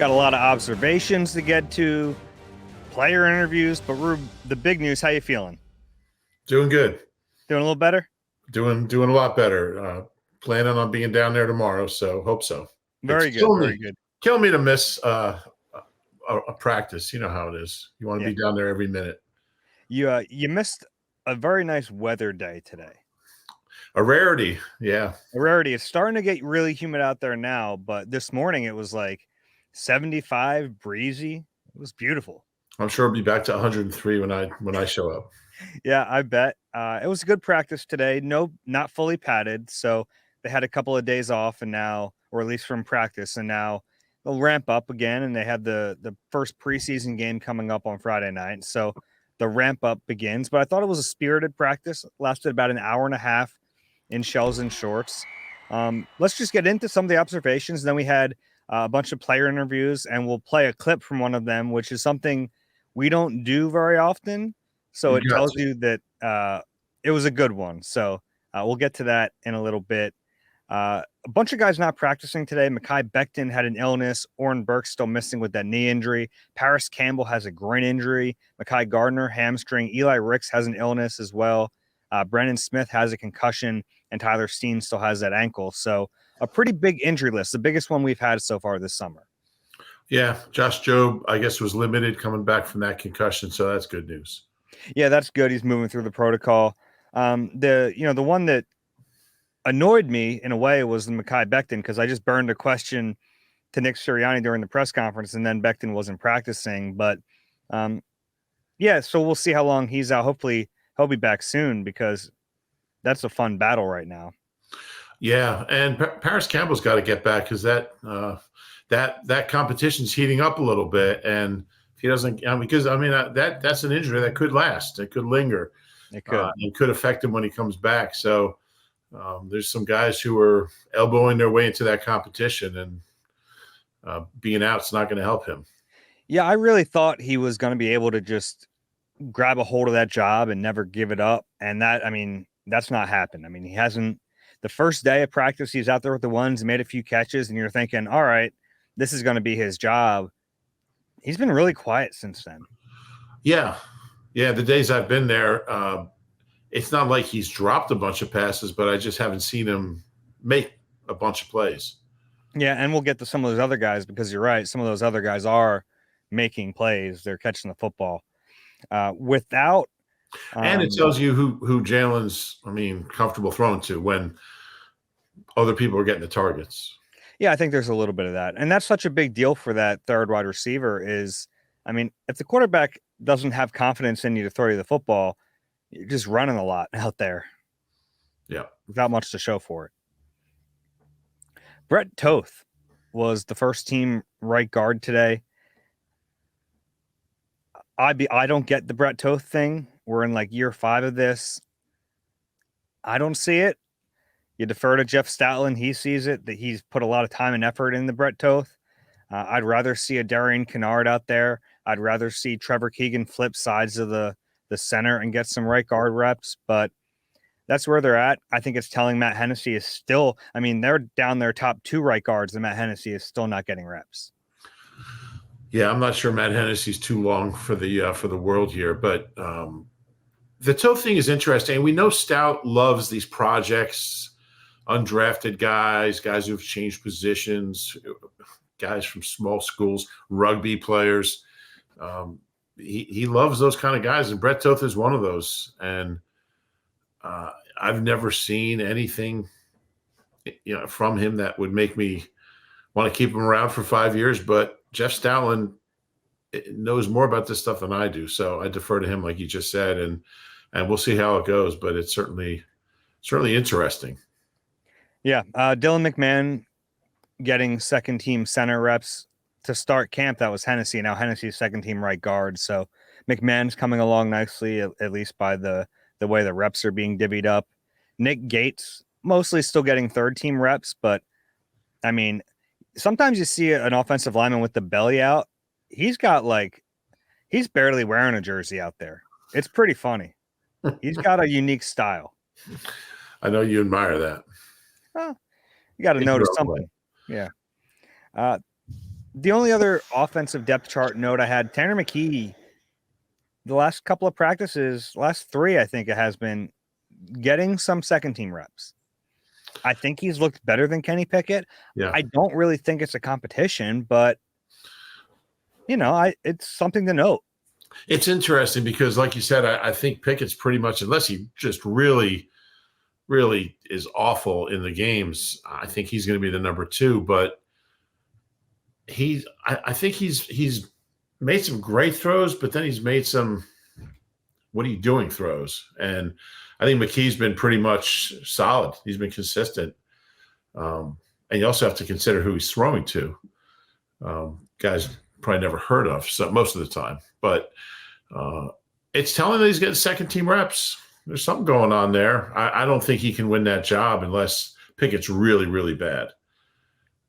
Got a lot of observations to get to, player interviews, but Rube, the big news, how you feeling? Doing good. Doing a little better? Doing a lot better. Planning on being down there tomorrow, so hope so. Very good, very good. Killing me to miss a practice. You know how it is. You want to be down there every minute. You missed a very nice weather day today. A rarity, yeah. A rarity. It's starting to get really humid out there now, but this morning it was like 75, breezy. It was beautiful. I'm sure it'll be back to 103 when I show up. Yeah, I bet. It was a good practice today. No, not fully padded. So they had a couple of days off and now, or at least from practice, and now they'll ramp up again. And they had the first preseason game coming up on Friday night. So the ramp up begins. But I thought it was a spirited practice. It lasted about an hour and a half in shells and shorts. Let's just get into some of the observations. Then we had a bunch of player interviews, and we'll play a clip from one of them, which is something we don't do very often. So it tells you that it was a good one. So we'll get to that in a little bit. A bunch of guys not practicing today. Mekhi Becton had an illness. Oren Burks still missing with that knee injury. Paris Campbell has a groin injury. Mekhi Gardner, hamstring. Eli Ricks has an illness as well. Brennan Smith has a concussion, and Tyler Steen still has that ankle. So a pretty big injury list, the biggest one we've had so far this summer. Yeah, Josh Jobe, I guess, was limited coming back from that concussion, so that's good news. Yeah, that's good. He's moving through the protocol. The one that annoyed me in a way was the Mekhi Becton, because I just burned a question to Nick Sirianni during the press conference, and then Becton wasn't practicing. But yeah, so we'll see how long he's out. Hopefully he'll be back soon, because that's a fun battle right now. Yeah, and Paris Campbell's got to get back, because that competition's heating up a little bit, and if he doesn't, because that's an injury that could last, it could linger, it could affect him when he comes back. So there's some guys who are elbowing their way into that competition, and being out's not going to help him. Yeah, I really thought he was going to be able to just grab a hold of that job and never give it up, and that's not happened. He hasn't. The first day of practice, he's out there with the ones, made a few catches, and you're thinking, all right, this is going to be his job. He's been really quiet since then. Yeah. The days I've been there, it's not like he's dropped a bunch of passes, but I just haven't seen him make a bunch of plays. Yeah, and we'll get to some of those other guys, because you're right. Some of those other guys are making plays. They're catching the football. And it tells you who Jalen's, comfortable throwing to when other people are getting the targets. Yeah, I think there's a little bit of that. And that's such a big deal for that third wide receiver is, if the quarterback doesn't have confidence in you to throw you the football, you're just running a lot out there. Yeah. Without much to show for it. Brett Toth was the first team right guard today. I don't get the Brett Toth thing. We're in like year 5 of this. I don't see it. You defer to Jeff Stoutland. He sees it, that he's put a lot of time and effort in the Brett Toth. I'd rather see a Darian Kennard out there. I'd rather see Trevor Keegan flip sides of the center and get some right guard reps, but that's where they're at. I think it's telling Matt Hennessy is still, they're down their top 2 right guards, and Matt Hennessy is still not getting reps. Yeah, I'm not sure Matt Hennessy's too long for the world here, but the Toth thing is interesting. We know Stout loves these projects, undrafted guys who've changed positions, guys from small schools, rugby players. He loves those kind of guys, and Brett Toth is one of those. And I've never seen anything, from him that would make me want to keep him around for 5 years. But Jeff Stoutland knows more about this stuff than I do, so I defer to him, like you just said, and we'll see how it goes. But it's certainly interesting. Yeah, Dylan McMahon getting second team center reps to start camp. That was Hennessy. Now Hennessy's second team right guard. So McMahon's coming along nicely, at least by the way the reps are being divvied up. Nick Gates mostly still getting third team reps, but sometimes you see an offensive lineman with the belly out. He's barely wearing a jersey out there. It's pretty funny. He's got a unique style. I know you admire that. You got to notice something. Yeah. The only other offensive depth chart note I had, Tanner McKee, the last couple of practices, last three, I think it has been getting some second team reps. I think he's looked better than Kenny Pickett. Yeah. I don't really think it's a competition, but it's something to note. It's interesting because, like you said, I think Pickett's pretty much, unless he just really, really is awful in the games, I think he's going to be the number two. But I think he's made some great throws, but then he's made some "what are you doing" throws, and I think McKee's been pretty much solid. He's been consistent, and you also have to consider who he's throwing to. Guys probably never heard of most of the time, but it's telling that he's getting second team reps. There's something going on there. I don't think he can win that job unless Pickett's really, really bad.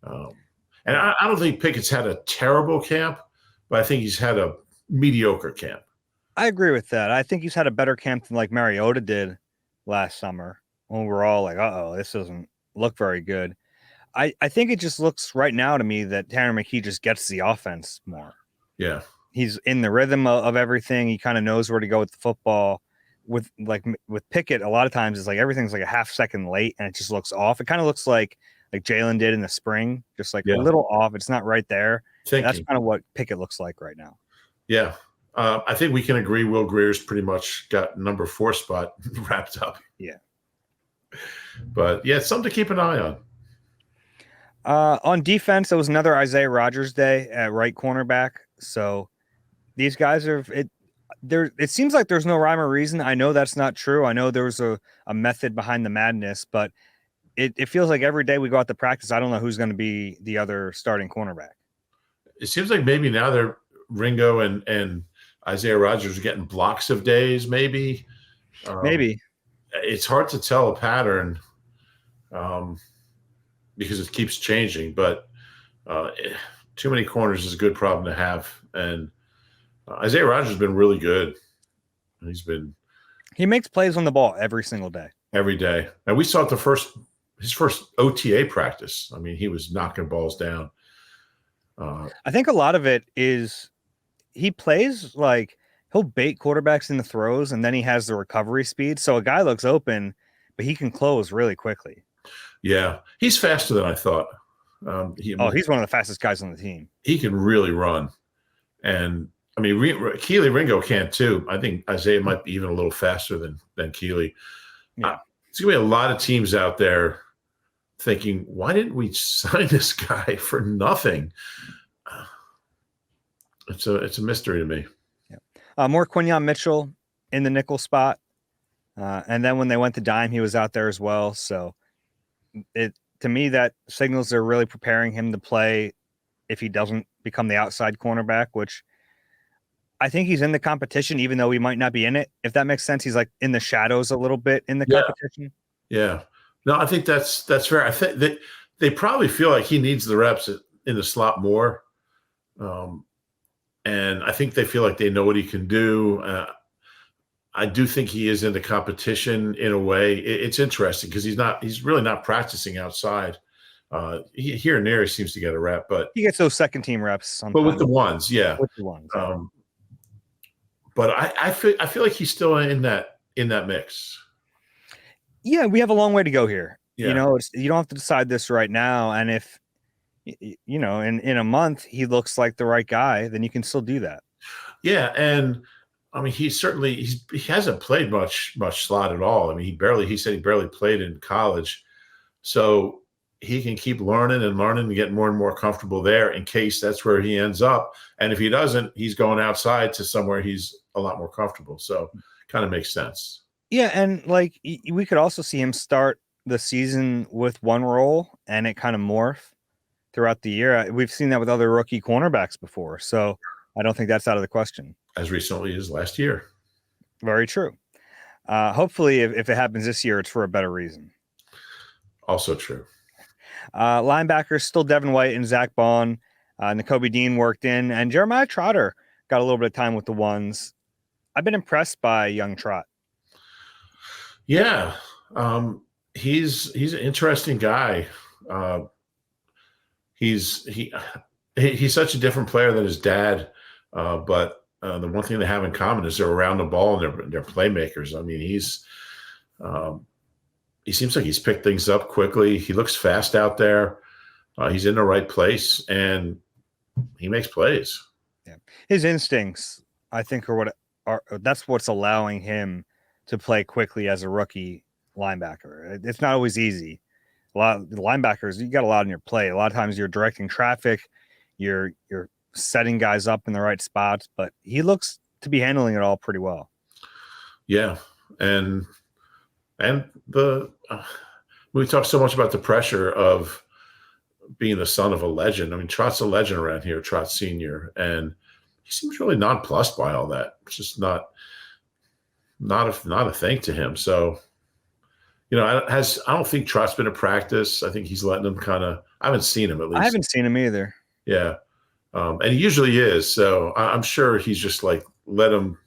And I don't think Pickett's had a terrible camp, but I think he's had a mediocre camp. I agree with that. I think he's had a better camp than like Mariota did last summer when we were all like, uh-oh, this doesn't look very good. I think it just looks right now to me that Tanner McKee just gets the offense more. Yeah. He's in the rhythm of everything. He kind of knows where to go with the football. With Pickett, a lot of times it's like everything's like a half second late and it just looks off. It kind of looks like Jalen did in the spring, just like a little off. It's not right there. That's kind of what Pickett looks like right now. Yeah. I think we can agree Will Greer's pretty much got number 4 spot wrapped up. Yeah. But yeah, it's something to keep an eye on. On defense, it was another Isaiah Rodgers day at right cornerback. So these guys are it seems like there's no rhyme or reason. I know that's not true. I know there was a method behind the madness, but it feels like every day we go out to practice, I don't know who's going to be the other starting cornerback. It seems like maybe now they're Ringo and Isaiah Rodgers are getting blocks of days, maybe. Maybe. It's hard to tell a pattern because it keeps changing, but too many corners is a good problem to have. And Isaiah Rodgers has been really good. He makes plays on the ball every single day. Every day. And we saw it his first OTA practice. I mean, he was knocking balls down. I think a lot of it is he plays like he'll bait quarterbacks in the throws and then he has the recovery speed. So a guy looks open, but he can close really quickly. Yeah. He's faster than I thought. He's one of the fastest guys on the team. He can really run. And I mean, Keely Ringo can too. I think Isaiah might be even a little faster than Keely. Yeah. There's going to be a lot of teams out there thinking, why didn't we sign this guy for nothing? It's a mystery to me. Yeah. More Quinyon Mitchell in the nickel spot. And then when they went to dime, he was out there as well. So to me, that signals they're really preparing him to play if he doesn't become the outside cornerback, which I think he's in the competition, even though he might not be in it. If that makes sense, he's like in the shadows a little bit in the competition. Yeah. No, I think that's fair. I think that they probably feel like he needs the reps in the slot more. And I think they feel like they know what he can do. I do think he is in the competition in a way. It's interesting because he's really not practicing outside. Here and there, he seems to get a rep, but he gets those second team reps sometimes. But with the ones, yeah. With the ones. But I feel like he's still in that mix. Yeah, we have a long way to go here. Yeah. You don't have to decide this right now. And if in a month he looks like the right guy, then you can still do that. Yeah, and I mean he hasn't played much slot at all. I mean he said he barely played in college. So he can keep learning and get more and more comfortable there in case that's where he ends up. And if he doesn't, he's going outside to somewhere he's a lot more comfortable. So kind of makes sense. Yeah, and like we could also see him start the season with one role and it kind of morph throughout the year. We've seen that with other rookie cornerbacks before. So I don't think that's out of the question. As recently as last year. Very true. Hopefully, if it happens this year, it's for a better reason. Also true. Linebackers still Devin White and Zach Bond. Nakobe Dean worked in, and Jeremiah Trotter got a little bit of time with the ones. I've been impressed by young Trot. Yeah, he's an interesting guy. he's such a different player than his dad. But the one thing they have in common is they're around the ball and they're playmakers. I mean, um, he seems like he's picked things up quickly. He looks fast out there. He's in the right place and he makes plays. Yeah. His instincts, I think, that's what's allowing him to play quickly as a rookie linebacker. It's not always easy. A lot of the linebackers, you got a lot in your play. A lot of times you're directing traffic, you're setting guys up in the right spots, but he looks to be handling it all pretty well. Yeah, and the we talk so much about the pressure of being the son of a legend. I mean, Trott's a legend around here, Trot Senior, and he seems really nonplussed by all that. It's just not a thing to him. So, I don't think Trott's been to practice. I think he's letting him kind of. I haven't seen him at least. I haven't seen him either. Yeah, and he usually is. So I'm sure he's just like let him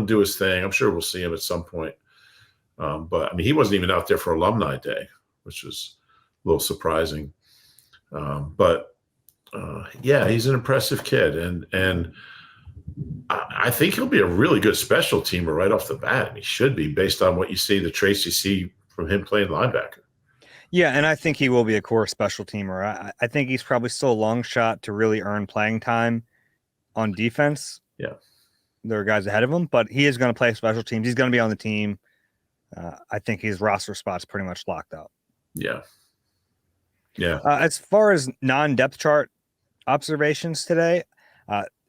do his thing. I'm sure we'll see him at some point. But I mean, he wasn't even out there for Alumni Day, which was a little surprising. But yeah, he's an impressive kid, and I think he'll be a really good special teamer right off the bat. He should be, based on what you see, the traits you see from him playing linebacker. Yeah, and I think he will be a core special teamer. I think he's probably still a long shot to really earn playing time on defense. Yeah, there are guys ahead of him, but he is going to play special teams. He's going to be on the team. I think his roster spot's pretty much locked up. Yeah. Yeah. As far as non-depth chart observations today,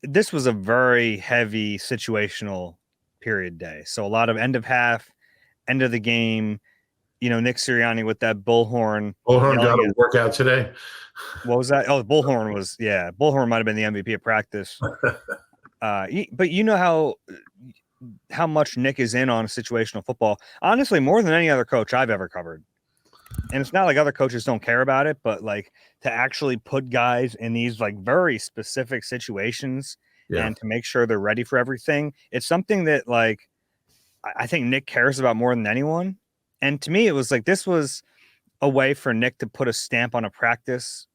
this was a very heavy situational period day. So a lot of end of half, end of the game, Nick Sirianni with that bullhorn. Bullhorn got a workout today. What was that? Oh, Bullhorn Bullhorn might have been the MVP of practice. But you know how much Nick is in on situational football. Honestly, more than any other coach I've ever covered. And it's not like other coaches don't care about it, but like to actually put guys in these like very specific situations and to make sure they're ready for everything. It's something that like I think Nick cares about more than anyone. And to me, it was like this was a way for Nick to put a stamp on a practice,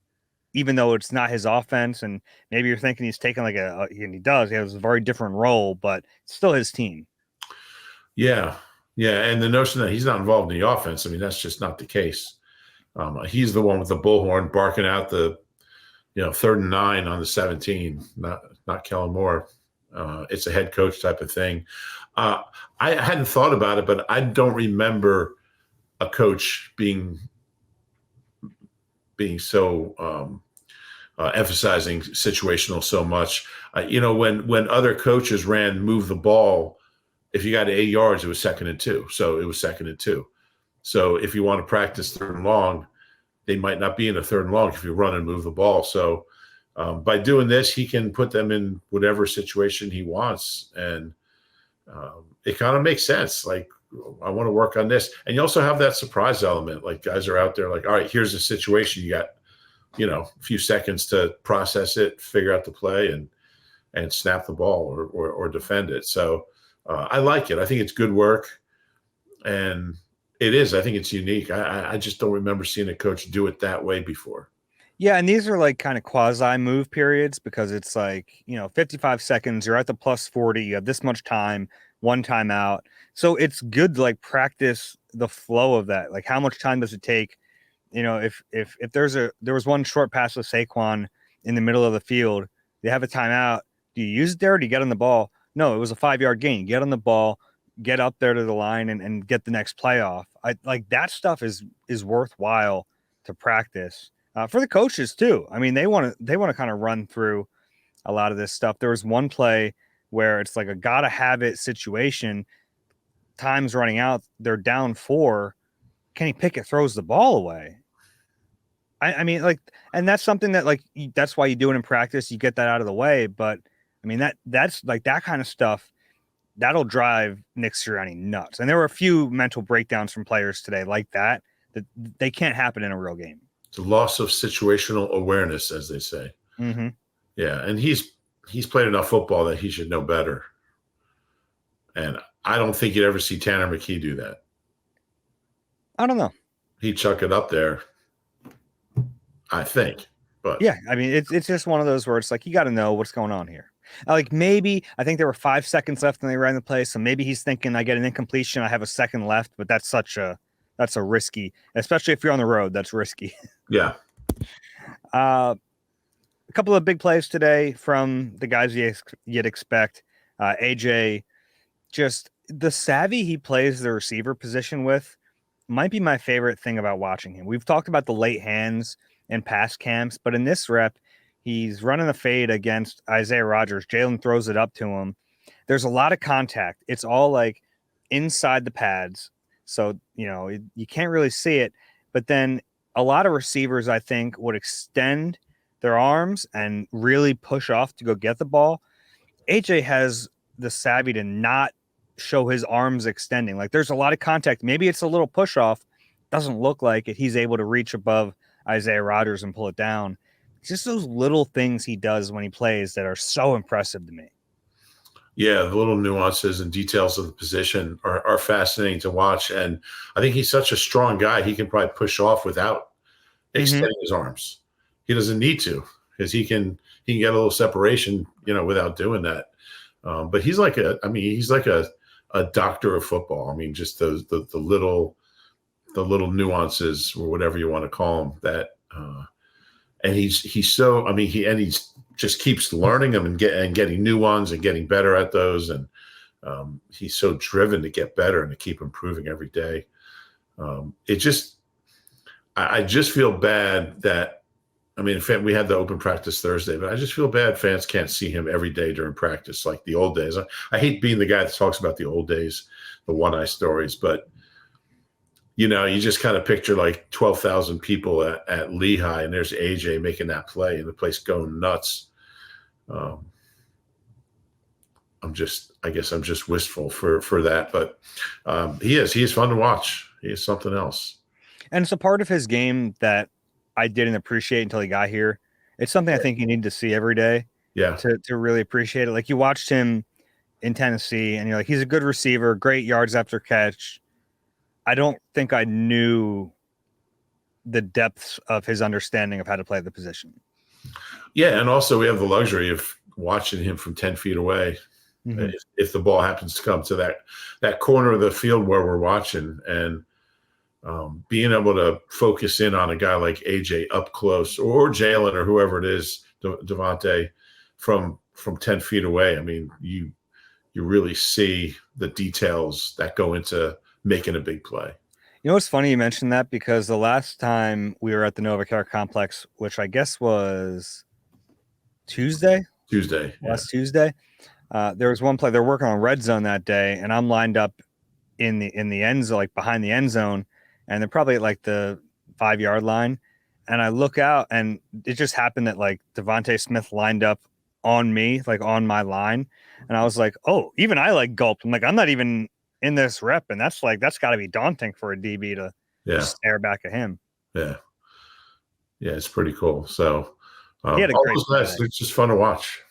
even though it's not his offense. And maybe you're thinking he's taking like and he has a very different role, but it's still his team. Yeah. Yeah. And the notion that he's not involved in the offense, I mean, that's just not the case. He's the one with the bullhorn barking out the, 3rd and 9 on the 17, not Kellen Moore. It's a head coach type of thing. I hadn't thought about it, but I don't remember a coach being so emphasizing situational so much. When other coaches ran move the ball, if you got 8 yards, it was 2nd and 2. So it was 2nd and 2. So if you want to practice 3rd and long, they might not be in a 3rd and long if you run and move the ball. So by doing this, he can put them in whatever situation he wants. And it kind of makes sense. Like, I want to work on this. And you also have that surprise element. Like guys are out there like, all right, here's the situation. You got, a few seconds to process it, figure out the play and snap the ball or defend it. So I like it. I think it's good work. And it is. I think it's unique. I just don't remember seeing a coach do it that way before. Yeah, and these are like kind of quasi move periods because it's like, 55 seconds, you're at the plus 40, you have this much time, one timeout. So it's good to like practice the flow of that. Like how much time does it take? If there was one short pass with Saquon in the middle of the field, they have a timeout. Do you use it there or do you get on the ball? No, it was a 5-yard gain. Get on the ball, get up there to the line and get the next play off. I like that stuff is worthwhile to practice. For the coaches too. I mean, they want to kind of run through a lot of this stuff. There was one play where it's like a gotta have it situation. Time's running out. They're down 4. Kenny Pickett throws the ball away. I mean, like, and that's something that like that's why you do it in practice. You get that out of the way. But I mean that's like that kind of stuff that'll drive Nick Sirianni nuts. And there were a few mental breakdowns from players today like that they can't happen in a real game. It's a loss of situational awareness, as they say. Mm-hmm. Yeah, and he's played enough football that he should know better. And I don't think you'd ever see Tanner McKee do that. I don't know. He'd chuck it up there, I think. But Yeah, I mean, it's just one of those where it's like you got to know what's going on here. Like maybe I think there were 5 seconds left and they ran the play, so maybe he's thinking I get an incompletion, I have a second left, but that's a risky, especially if you're on the road. That's risky. yeah, A couple of big plays today from the guys you'd expect. AJ, just the savvy he plays the receiver position with might be my favorite thing about watching him. We've talked about the late hands and pass camps, but in this rep, he's running a fade against Isaiah Rodgers. Jalen throws it up to him. There's a lot of contact. It's all like inside the pads. So, you can't really see it. But then a lot of receivers, I think, would extend their arms and really push off to go get the ball. AJ has the savvy to not show his arms extending. Like there's a lot of contact. Maybe it's a little push off. Doesn't look like it. He's able to reach above Isaiah Rodgers and pull it down. It's just those little things he does when he plays that are so impressive to me. yeah, the little nuances and details of the position are fascinating to watch. And I think he's such a strong guy. He can probably push off without extending his arms. He doesn't need to because he can get a little separation, without doing that. But he's like a doctor of football. I mean, just the little nuances or whatever you want to call them that, and he's so, I mean, he's just keeps learning them and getting new ones and getting better at those. And he's so driven to get better and to keep improving every day. I just feel bad that, I mean, we had the open practice Thursday, but I just feel bad fans can't see him every day during practice like the old days. I hate being the guy that talks about the old days, the one-eye stories, but, you just kind of picture like 12,000 people at Lehigh, and there's AJ making that play and the place going nuts. I guess I'm just wistful for that, but he is fun to watch. He is something else. And it's a part of his game that I didn't appreciate until he got here. It's something I think you need to see every day to really appreciate it. Like you watched him in Tennessee and you're like, he's a good receiver, great yards after catch. I don't think I knew the depths of his understanding of how to play the position. Yeah. And also we have the luxury of watching him from 10 feet away. Mm-hmm. If the ball happens to come to that corner of the field where we're watching, and being able to focus in on a guy like AJ up close, or Jalen, or whoever it is, Devontae, from 10 feet away. I mean, you really see the details that go into making a big play. It's funny you mentioned that, because the last time we were at the NovaCare complex, which I guess was Tuesday, last Tuesday, there was one play. They're working on red zone that day, and I'm lined up in the end zone, like behind the end zone, and they're probably at like the 5-yard line. And I look out, and it just happened that like Devontae Smith lined up on me, like on my line. And I was like, oh, even I like gulped. I'm like, I'm not even in this rep. And that's got to be daunting for a DB to just stare back at him. Yeah. Yeah. It's pretty cool. So he had a great play. It's just fun to watch.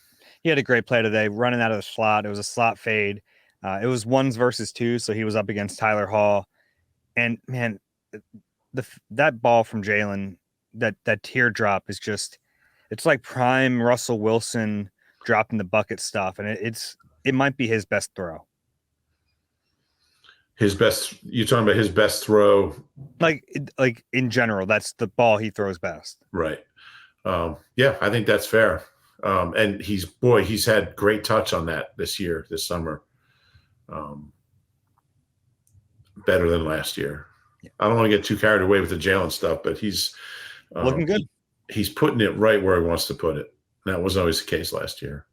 He had a great play today, running out of the slot. It was a slot fade. It was 1s versus 2. So he was up against Tyler Hall. And man, that ball from Jalen, that teardrop is just, it's like prime Russell Wilson dropping the bucket stuff. And it might be his best throw. You're talking about his best throw? Like in general, that's the ball he throws best. Right. Yeah, I think that's fair. And he's had great touch on that this summer. Better than last year. Yeah. I don't want to get too carried away with the Jalen stuff, but he's looking good. He's putting it right where he wants to put it. That wasn't always the case last year.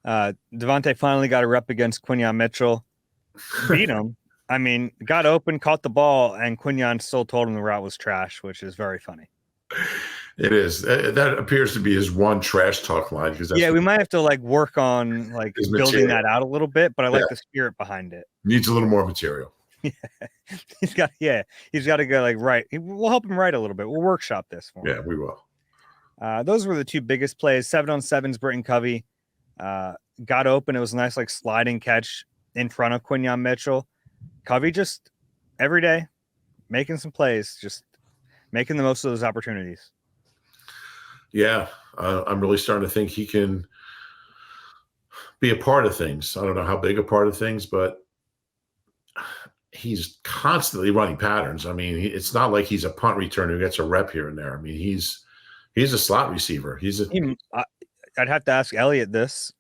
Devontae finally got a rep against Quinyon Mitchell. Beat him. I mean, got open, caught the ball, and Quinyon still told him the route was trash, which is very funny. It is. That appears to be his one trash talk line. We might have to like work on like building that out a little bit, but I like the spirit behind it. Needs a little more material. He's got to go like write. We'll help him write a little bit. We'll workshop this for him. Yeah, we will. Those were the two biggest plays. 7-on-7s, Britton Covey got open. It was a nice like sliding catch in front of Quinyon Mitchell. Covey just every day making some plays, just making the most of those opportunities. Yeah, I'm really starting to think he can be a part of things. I don't know how big a part of things, but he's constantly running patterns. I mean, it's not like he's a punt returner who gets a rep here and there. I mean, he's a slot receiver. I'd have to ask Elliot this,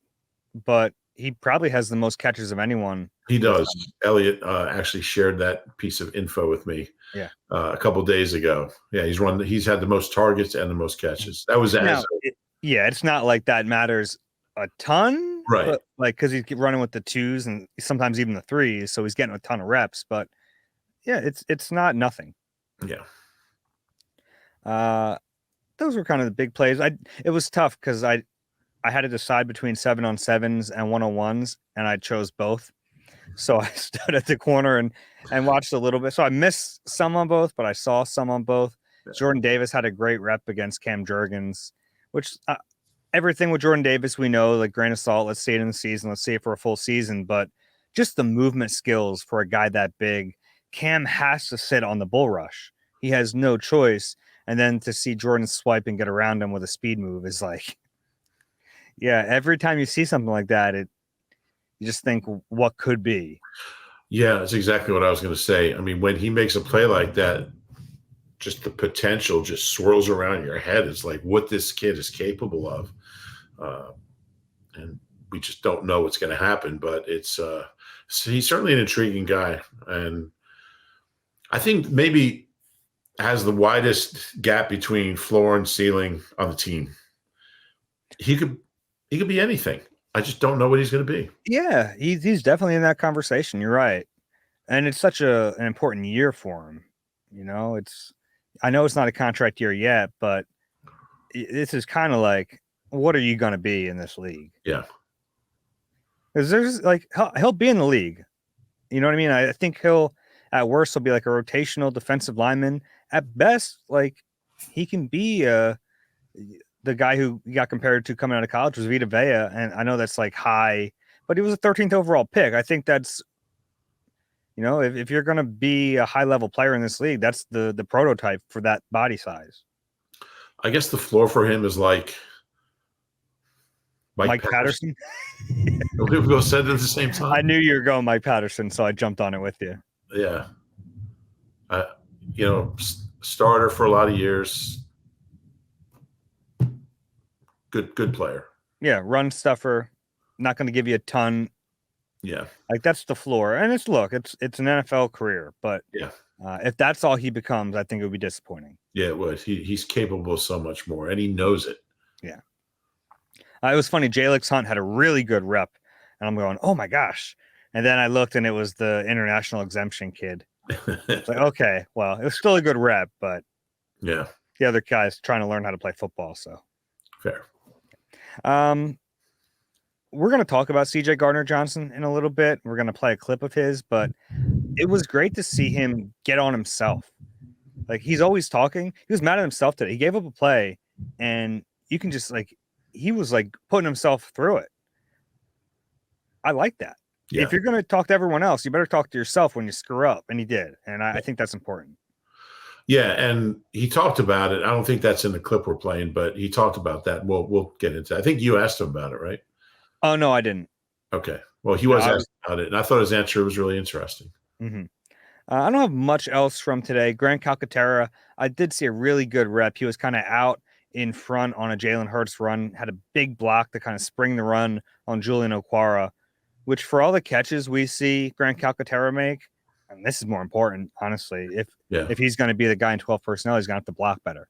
but he probably has the most catches of anyone. He with does. Elliot actually shared that piece of info with me Yeah. a couple of days ago. Yeah, he's had the most targets and the most catches. That was it's not like that matters a ton, right. but like because he's running with the twos and sometimes even the threes, so he's getting a ton of reps. But yeah, it's not nothing. Yeah. Those were kind of the big plays. It was tough because I had to decide between 7-on-7s and 1-on-1s, and I chose both. So I stood at the corner and watched a little bit. So I missed some on both, but I saw some on both. Yeah. Jordan Davis had a great rep against Cam Jurgens, which everything with Jordan Davis, we know, like grain of salt. Let's see it in the season. Let's see it for a full season. But just the movement skills for a guy that big, Cam has to sit on the bull rush. He has no choice. And then to see Jordan swipe and get around him with a speed move is like, yeah, every time you see something like that, you just think what could be. Yeah, that's exactly what I was going to say. I mean, when he makes a play like that, just the potential just swirls around your head. It's like what this kid is capable of. And we just don't know what's going to happen, but he's certainly an intriguing guy. And I think maybe has the widest gap between floor and ceiling on the team. He could be anything. I just don't know what he's going to be. Yeah, he's definitely in that conversation. You're right. And it's such an important year for him. You know, I know it's not a contract year yet, but this is kind of like, what are you going to be in this league? Yeah. Because there's like, he'll be in the league. You know what I mean? I think at worst, he'll be like a rotational defensive lineman. At best, like he can be the guy who got compared to coming out of college was Vita Vea. And I know that's like high, but he was a 13th overall pick. I think that's, you know, if you're going to be a high level player in this league, that's the prototype for that body size. I guess the floor for him is like Mike Patterson. We both said it at the same time. I knew you were going Mike Patterson, so I jumped on it with you. Yeah. Starter for a lot of years. Good player. Yeah, run stuffer. Not going to give you a ton. Yeah. Like that's the floor. And it's an NFL career, but yeah. If that's all he becomes, I think it would be disappointing. Yeah, it would. He's capable of so much more, and he knows it. Yeah. It was funny. Jalix Hunt had a really good rep, and I'm going, oh my gosh. And then I looked, and it was the international exemption kid. It's like, okay, well, it was still a good rep, but yeah, the other guy's trying to learn how to play football. So fair. We're going to talk about CJ Gardner-Johnson in a little bit. We're going to play a clip of his, but it was great to see him get on himself. Like he's always talking. He was mad at himself today. He gave up a play, and you can just like he was like putting himself through it. I like that. Yeah. If you're going to talk to everyone else, you better talk to yourself when you screw up, and he did, and I think that's important. Yeah, and he talked about it. I don't think that's in the clip we're playing, but he talked about that. We'll get into it. I think you asked him about it, right? Oh, no, I didn't. Okay. Well, he was asked about it, and I thought his answer was really interesting. Mm-hmm. I don't have much else from today. Grant Calcaterra, I did see a really good rep. He was kind of out in front on a Jalen Hurts run, had a big block to kind of spring the run on Julian Okwara, which for all the catches we see Grant Calcaterra make, and this is more important, honestly, if he's going to be the guy in 12 personnel, he's going to have to block better.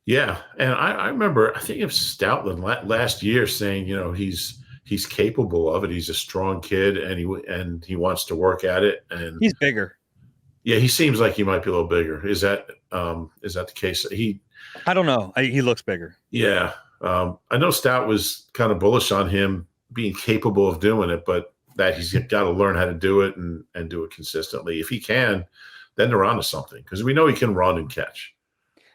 Yeah, and I remember, I think it was Stoutland last year saying, you know, he's capable of it. He's a strong kid, and he wants to work at it. And he's bigger. Yeah, he seems like he might be a little bigger. Is that the case? I don't know. He looks bigger. Yeah, I know Stout was kind of bullish on him being capable of doing it, but that he's got to learn how to do it and do it consistently. If he can, then they're onto something because we know he can run and catch.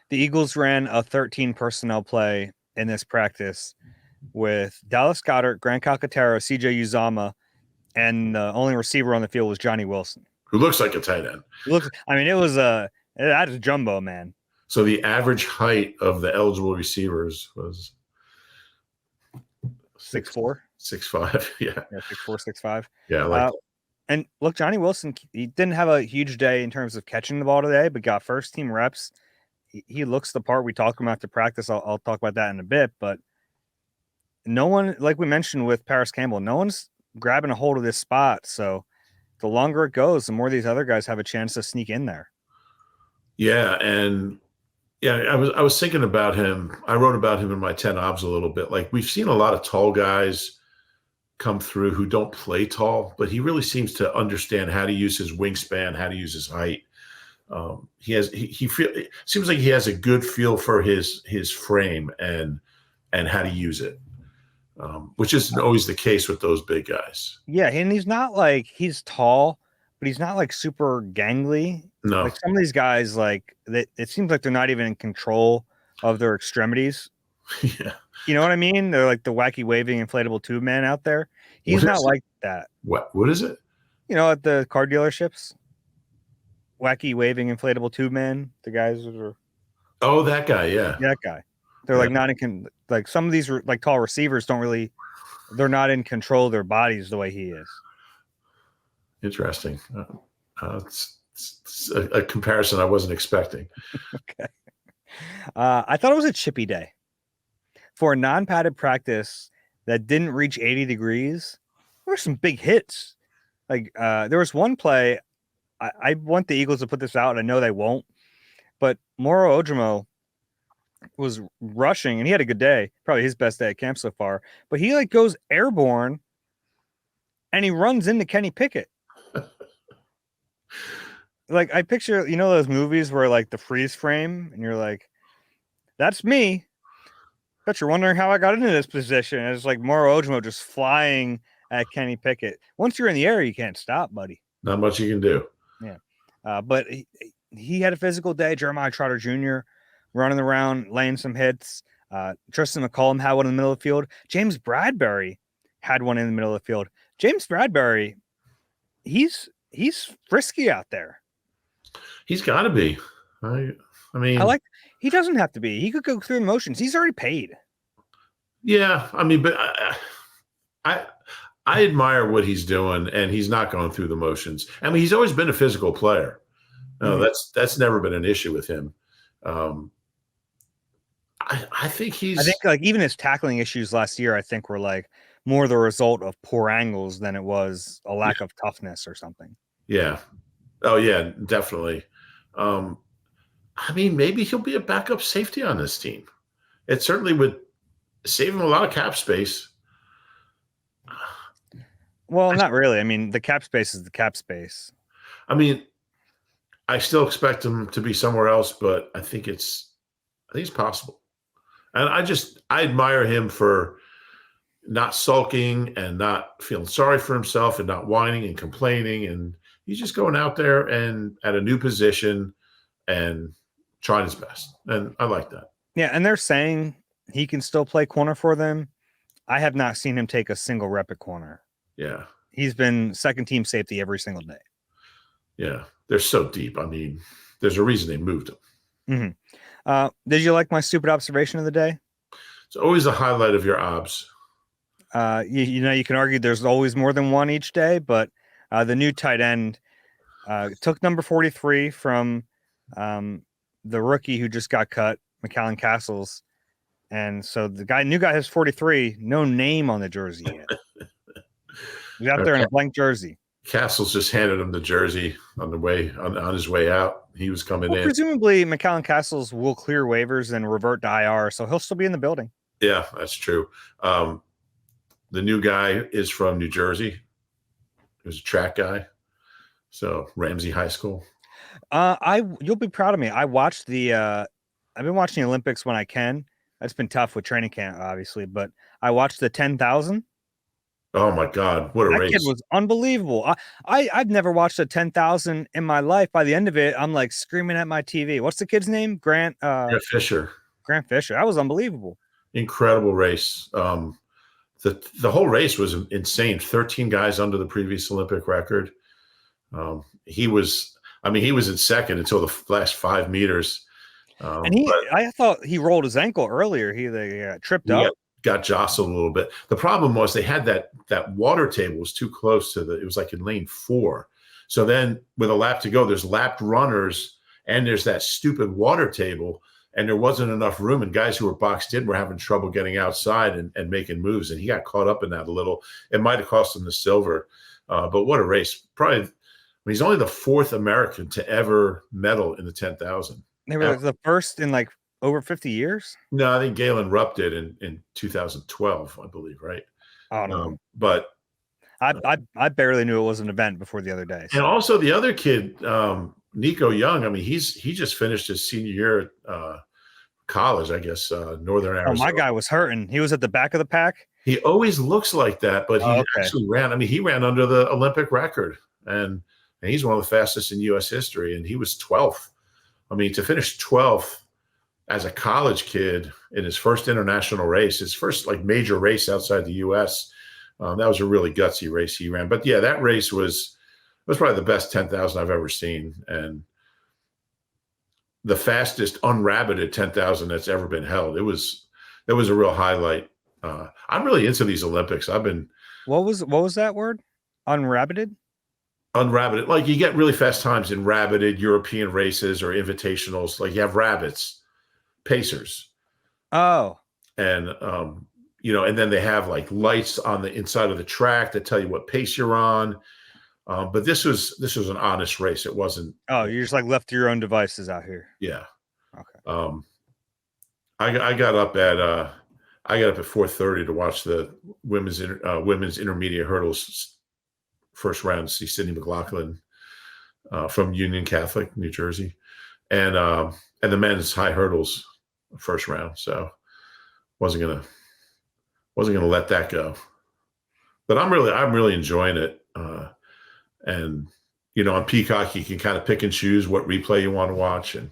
The Eagles ran a 13 personnel play in this practice with Dallas Goedert, Grant Calcaterra, CJ Uzomah, and the only receiver on the field was Johnny Wilson, who looks like a tight end. It was that is jumbo, man. So the average height of the eligible receivers was 6'4". 6'5". Yeah. Yeah, 6'4", 6'5". Yeah, I like that. And look, Johnny Wilson, he didn't have a huge day in terms of catching the ball today, but got first team reps. He looks the part. We talked about after practice. I'll talk about that in a bit, but no one, like we mentioned with Paris Campbell, no one's grabbing a hold of this spot. So the longer it goes, the more these other guys have a chance to sneak in there. Yeah, and I was thinking about him. I wrote about him in my 10 obs a little bit. Like, we've seen a lot of tall guys come through who don't play tall, but he really seems to understand how to use his wingspan, how to use his height. It seems like he has a good feel for his frame and how to use it, which isn't always the case with those big guys. Yeah, and he's not like, he's tall, but he's not like super gangly. No. Like some of these guys, like it seems like they're not even in control of their extremities. Yeah. You know what I mean? They're like the wacky waving inflatable tube man out there. He's not like that. What is it? You know, at the car dealerships, wacky waving inflatable tube man. The guys that are. Oh, that guy. Yeah. That guy. They're like not in like some of these like tall receivers don't really. They're not in control of their bodies the way he is. Interesting. It's a comparison I wasn't expecting. Okay. I thought it was a chippy day for a non-padded practice that didn't reach 80 degrees. There were some big hits. Like there was one play. I want the Eagles to put this out, and I know they won't. But Moro Ojomo was rushing, and he had a good day, probably his best day at camp so far. But he like goes airborne, and he runs into Kenny Pickett. Like I picture, you know, those movies where like the freeze frame, and you're like, "That's me." But you're wondering how I got into this position. And it's like Moro Ojomo just flying at Kenny Pickett. Once you're in the air, you can't stop, buddy. Not much you can do. Yeah, but he had a physical day. Jeremiah Trotter Jr. running around, laying some hits. Tristan McCollum had one in the middle of the field. James Bradbury had one in the middle of the field. James Bradbury, he's frisky out there. He's got to be. I mean, he doesn't have to be. He could go through the motions. He's already paid. Yeah, I mean, but I admire what he's doing, and he's not going through the motions. I mean, he's always been a physical player. No, that's never been an issue with him. I think like even his tackling issues last year, I think were like more the result of poor angles than it was a lack of toughness or something. Yeah. Oh yeah, definitely. I mean, maybe he'll be a backup safety on this team. It certainly would save him a lot of cap space. Well, not really. I mean, the cap space is the cap space. I mean, I still expect him to be somewhere else, but I think it's possible. And I admire him for not sulking and not feeling sorry for himself and not whining and complaining. And he's just going out there and at a new position and trying his best. And I like that. Yeah. And they're saying he can still play corner for them. I have not seen him take a single rep at corner. Yeah. He's been second team safety every single day. Yeah. They're so deep. I mean, there's a reason they moved him. Mm-hmm. Did you like my stupid observation of the day? It's always a highlight of your obs. You know, you can argue there's always more than one each day, but the new tight end took number 43 from the rookie who just got cut, McAllen Castles. And so the new guy has 43, no name on the jersey yet. He's out there in a blank jersey. Castles just handed him the jersey on his way out. He was coming in. Presumably, McAllen Castles will clear waivers and revert to IR, so he'll still be in the building. Yeah, that's true. The new guy is from New Jersey. He was a track guy. So Ramsey High School. You'll be proud of me. I've been watching the Olympics when I can. It's been tough with training camp, obviously, but I watched the 10,000. Oh my God, what a race. That kid was unbelievable. I've never watched a 10,000 in my life. By the end of it, I'm like screaming at my TV. What's the kid's name? Grant Fisher. Grant Fisher. That was unbelievable. Incredible race. The whole race was insane. 13 guys under the previous Olympic record. He was in second until the last 5 meters. And I thought he rolled his ankle earlier. He tripped up. Got jostled a little bit. The problem was they had that water table was too close to it was like in lane 4. So then with a lap to go, there's lapped runners and there's that stupid water table, and there wasn't enough room, and guys who were boxed in were having trouble getting outside and making moves, and he got caught up in that a little. It might have cost him the silver, but what a race. Probably, he's only the 4th American to ever medal in the 10,000. They were the first in like over 50 years? No, I think Galen Rupp did in 2012, I believe, right? Oh, no. But I barely knew it was an event before the other day. So. And also the other kid, Nico Young, I mean, he just finished his senior year at college, I guess, Northern Arizona. Oh, my guy was hurting. He was at the back of the pack? He always looks like that, but he actually ran. I mean, he ran under the Olympic record, and he's one of the fastest in U.S. history, and he was 12th. I mean, to finish 12th as a college kid in his first international race, his first like major race outside the U.S., that was a really gutsy race he ran. But yeah, that race was probably the best 10,000 I've ever seen, and the fastest unrabbited 10,000 that's ever been held. It was a real highlight. I'm really into these Olympics. I've been. What was that word? Unrabbited? Unrabbited. Like you get really fast times in rabbited European races or invitationals. Like you have rabbits, pacers. Oh. And and then they have like lights on the inside of the track that tell you what pace you're on. But this was an honest race. It wasn't. Oh, you're just like left to your own devices out here. Yeah. Okay. I got up at 4:30 to watch the women's intermediate hurdles first round. See Sydney McLaughlin from Union Catholic, New Jersey, and the men's high hurdles first round. So wasn't gonna let that go. But I'm really enjoying it. And on Peacock you can kind of pick and choose what replay you want to watch, and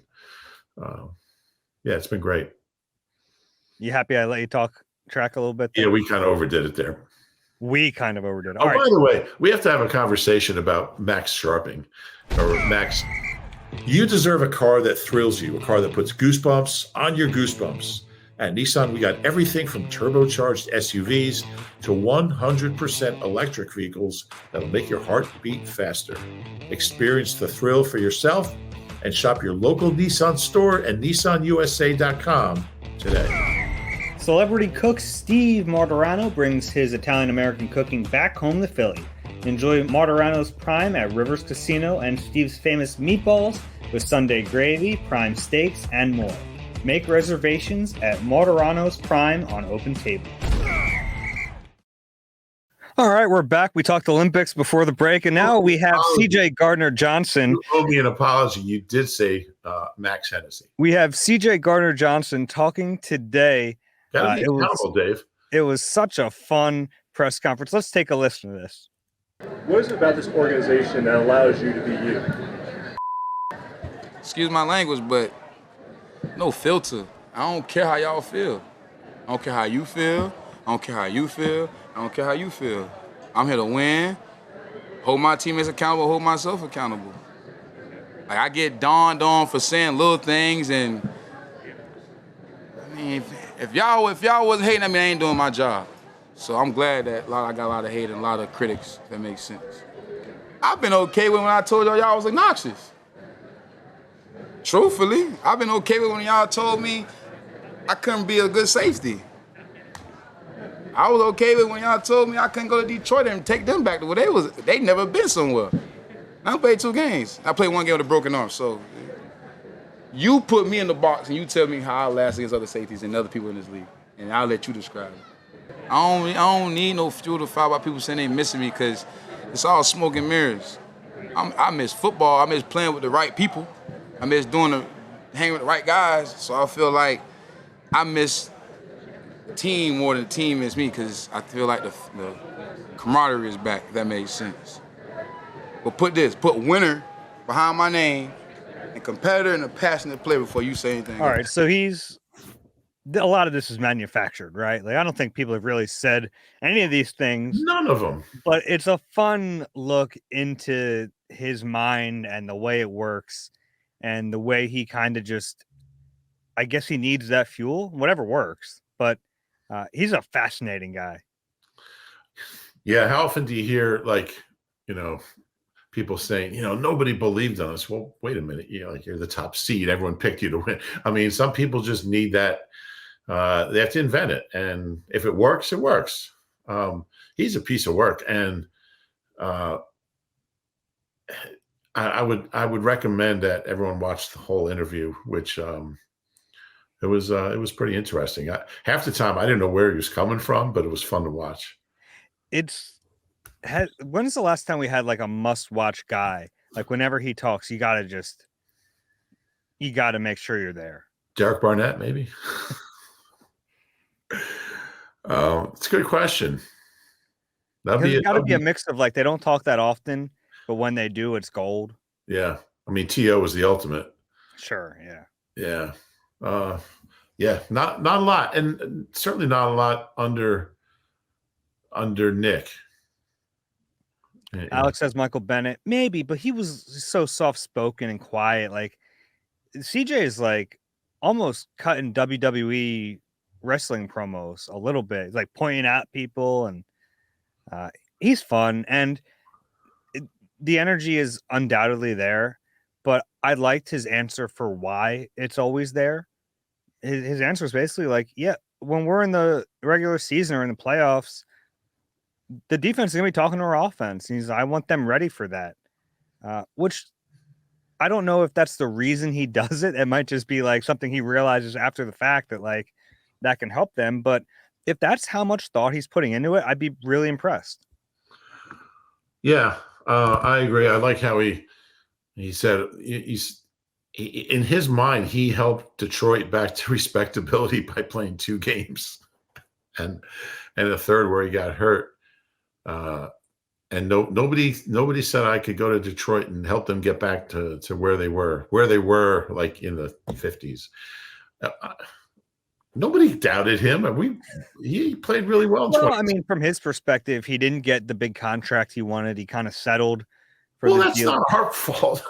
it's been great. You happy I let you talk track a little bit there? Yeah, we kind of overdid it there. We kind of overdid it. By the way, we have to have a conversation about Max Sharping. Or Max, you deserve a car that thrills you, a car that puts goosebumps on your goosebumps. At Nissan, we got everything from turbocharged SUVs to 100% electric vehicles that'll make your heart beat faster. Experience the thrill for yourself and shop your local Nissan store at nissanusa.com today. Celebrity cook Steve Martorano brings his Italian-American cooking back home to Philly. Enjoy Martorano's Prime at Rivers Casino and Steve's famous meatballs with Sunday gravy, prime steaks, and more. Make reservations at Martorano's Prime on Open Table. All right, we're back. We talked Olympics before the break, and now we have CJ Gardner-Johnson. You owe me an apology. You did say Max Hennessy. We have CJ Gardner-Johnson talking today. Gotta be accountable, Dave. It was such a fun press conference. Let's take a listen to this. What is it about this organization that allows you to be you? Excuse my language, but no filter. I don't care how y'all feel. I don't care how you feel. I don't care how you feel. I don't care how you feel. I'm here to win, hold my teammates accountable, hold myself accountable. Like I get dawned on for saying little things, and I mean, if y'all wasn't hating at me, I ain't doing my job. So I'm glad that I got a lot of hate and a lot of critics. That makes sense. I've been okay with when I told y'all was obnoxious. Truthfully, I've been okay with when y'all told me I couldn't be a good safety. I was okay with when y'all told me I couldn't go to Detroit and take them back to where they was. They never been somewhere. I played 2 games. I played 1 game with a broken arm. So you put me in the box and you tell me how I last against other safeties and other people in this league, and I'll let you describe it. I don't need no fuel to fire about people saying they missing me, because it's all smoke and mirrors. I miss football. I miss playing with the right people. I miss hanging with the right guys. So I feel like I miss team more than the team miss me, because I feel like the camaraderie is back, if that makes sense. But put winner behind my name, and competitor and a passionate player before you say anything. All right, so a lot of this is manufactured, right? Like I don't think people have really said any of these things. None of them. But it's a fun look into his mind and the way it works and the way he kind of just I guess he needs that fuel, whatever works. But he's a fascinating guy. Yeah. How often do you hear, like, people saying, nobody believed in us? Well, wait a minute. Like, you're the top seed. Everyone picked you to win. I mean, some people just need that. They have to invent it. And if it works, it works. He's a piece of work. And I would recommend that everyone watch the whole interview, which it was pretty interesting. Half the time I didn't know where he was coming from, but it was fun to watch. When's the last time we had like a must-watch guy? Like whenever he talks, you gotta make sure you're there. Derek Barnett, maybe. It's a good question. There's got to be a mix of, like, they don't talk that often, but when they do, it's gold. Yeah, I mean, T.O. was the ultimate. Sure, yeah. Yeah. Yeah, not a lot, and certainly not a lot under Nick. Alex says Michael Bennett, maybe, but he was so soft-spoken and quiet. Like, CJ is like almost cutting WWE wrestling promos a little bit. He's like pointing at people, and he's fun, and the energy is undoubtedly there. But I liked his answer for why it's always there. His answer is basically like, yeah, when we're in the regular season or in the playoffs, the defense is going to be talking to our offense. And I want them ready for that. Which I don't know if that's the reason he does it. It might just be like something he realizes after the fact that, like, that can help them. But if that's how much thought he's putting into it, I'd be really impressed. Yeah, I agree. I like how he said in his mind, he helped Detroit back to respectability by playing 2 games and a third where he got hurt. And nobody said I could go to Detroit and help them get back to where they were like in the 50s. Nobody doubted him. He played really well. Well, I mean, from his perspective, he didn't get the big contract he wanted. He kind of settled for that's deal. Not our fault.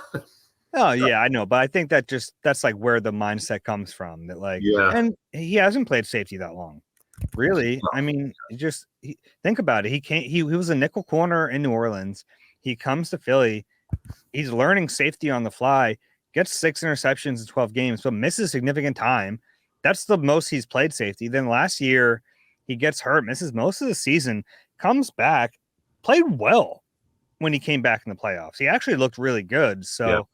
Oh yeah, I know, but I think that's like where the mindset comes from. That, like, yeah, and he hasn't played safety that long, really. I mean, think about it. He was a nickel corner in New Orleans. He comes to Philly. He's learning safety on the fly. Gets 6 interceptions in 12 games, but misses significant time. That's the most he's played safety. Then last year, he gets hurt, misses most of the season, comes back, played well when he came back in the playoffs. He actually looked really good. So,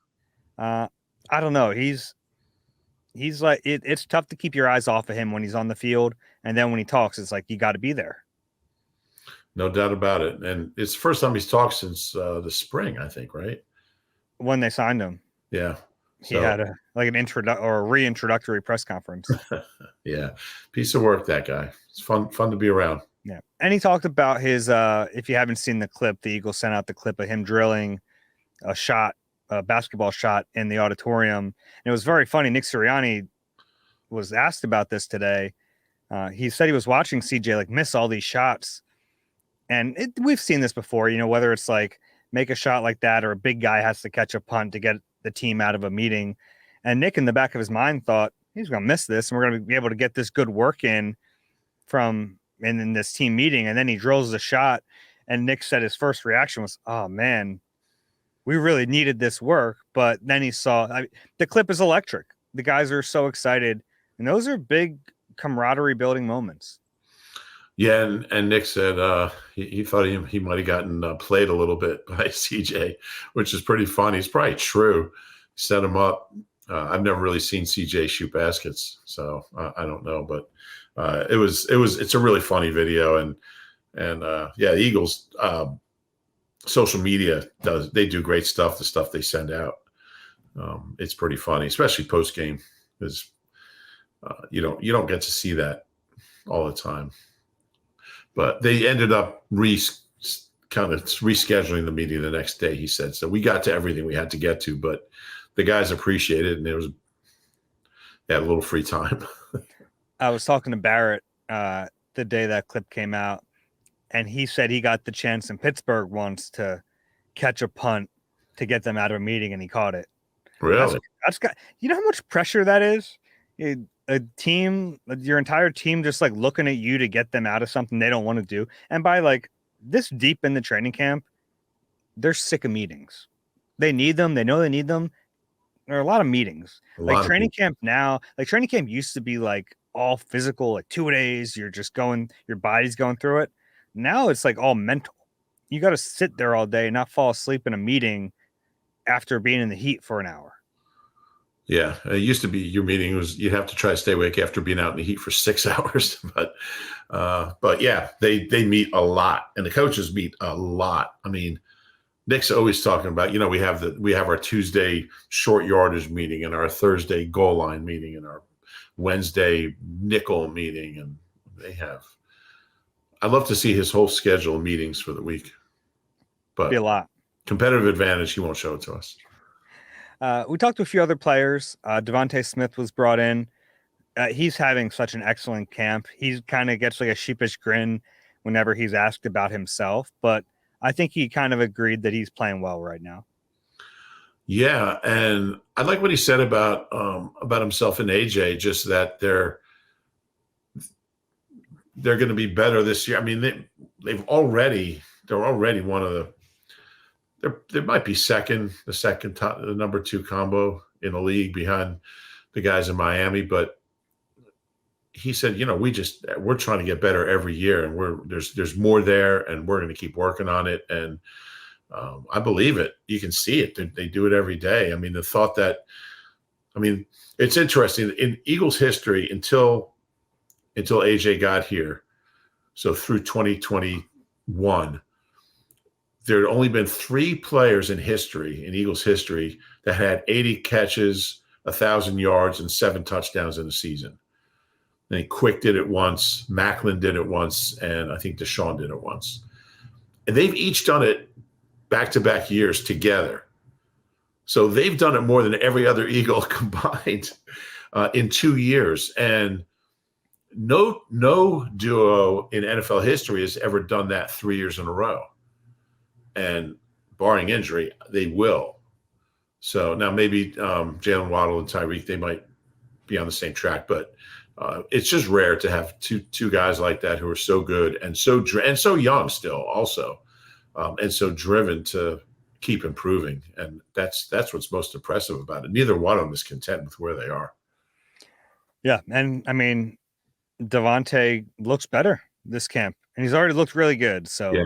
I don't know. He's like, it's tough to keep your eyes off of him when he's on the field. And then when he talks, it's like, you got to be there. No doubt about it. And it's the first time he's talked since the spring, I think, right? When they signed him. Yeah. He had a reintroductory press conference. Yeah. Piece of work, that guy. It's fun to be around. Yeah. And he talked about his, if you haven't seen the clip, the Eagles sent out the clip of him drilling a basketball shot in the auditorium. And it was very funny. Nick Sirianni was asked about this today. He said he was watching CJ like miss all these shots. And we've seen this before, whether it's like make a shot like that or a big guy has to catch a punt to get the team out of a meeting. And Nick, in the back of his mind, thought he's going to miss this and we're going to be able to get this good work in this team meeting. And then he drills the shot. And Nick said his first reaction was, oh man, we really needed this work. But then he saw the clip is electric. The guys are so excited. And those are big camaraderie building moments. Yeah, and Nick said he thought he might have gotten played a little bit by CJ, which is pretty funny. It's probably true. He set him up. I've never really seen CJ shoot baskets, so I don't know. But it's a really funny video, and the Eagles social media they do great stuff. The stuff they send out, it's pretty funny, especially post game, because you don't get to see that all the time. But they ended up kind of rescheduling the meeting the next day, he said. So we got to everything we had to get to, but the guys appreciated it, and they had a little free time. I was talking to Barrett the day that clip came out, and he said he got the chance in Pittsburgh once to catch a punt to get them out of a meeting, and he caught it. Really? That's got, you know how much pressure that is? A team, your entire team, just like looking at you to get them out of something they don't want to do. And by like this deep in the training camp, they're sick of meetings. They need them. They know they need them. There are a lot of meetings. Like training camp now, like training camp used to be like all physical, like 2 days. You're just going, your body's going through it. Now it's like all mental. You got to sit there all day and not fall asleep in a meeting after being in the heat for an hour. Yeah, it used to be your meeting was you'd have to try to stay awake after being out in the heat for 6 hours. But yeah, they meet a lot, and the coaches meet a lot. I mean, Nick's always talking about, we have our Tuesday short yardage meeting and our Thursday goal line meeting and our Wednesday nickel meeting, and I'd love to see his whole schedule of meetings for the week. But be a lot. Competitive advantage, he won't show it to us. We talked to a few other players. Devontae Smith was brought in. He's having such an excellent camp. He kind of gets like a sheepish grin whenever he's asked about himself, but I think he kind of agreed that he's playing well right now. Yeah, and I like what he said about himself and AJ, just that they're going to be better this year. I mean, they're already one of the. They might be the number 2 combo in the league behind the guys in Miami. But he said, we're trying to get better every year, and there's more there, and we're going to keep working on it. And I believe it. You can see it. They do it every day. I mean, the thought that, it's interesting in Eagles history until AJ got here. So through 2021. There had only been 3 players in Eagles history, that had 80 catches, 1,000 yards, and 7 touchdowns in a season. And Quick did it once, Macklin did it once, and I think Deshaun did it once. And they've each done it back-to-back years together. So they've done it more than every other Eagle combined in 2 years. And no duo in NFL history has ever done that 3 years in a row. And barring injury, they will. So now maybe Jalen Waddle and Tyreek, they might be on the same track, but it's just rare to have two guys like that who are so good and so young still, also, and so driven to keep improving. And that's what's most impressive about it. Neither one of them is content with where they are. Yeah, and I mean, Devontae looks better this camp, and he's already looked really good. So. Yeah.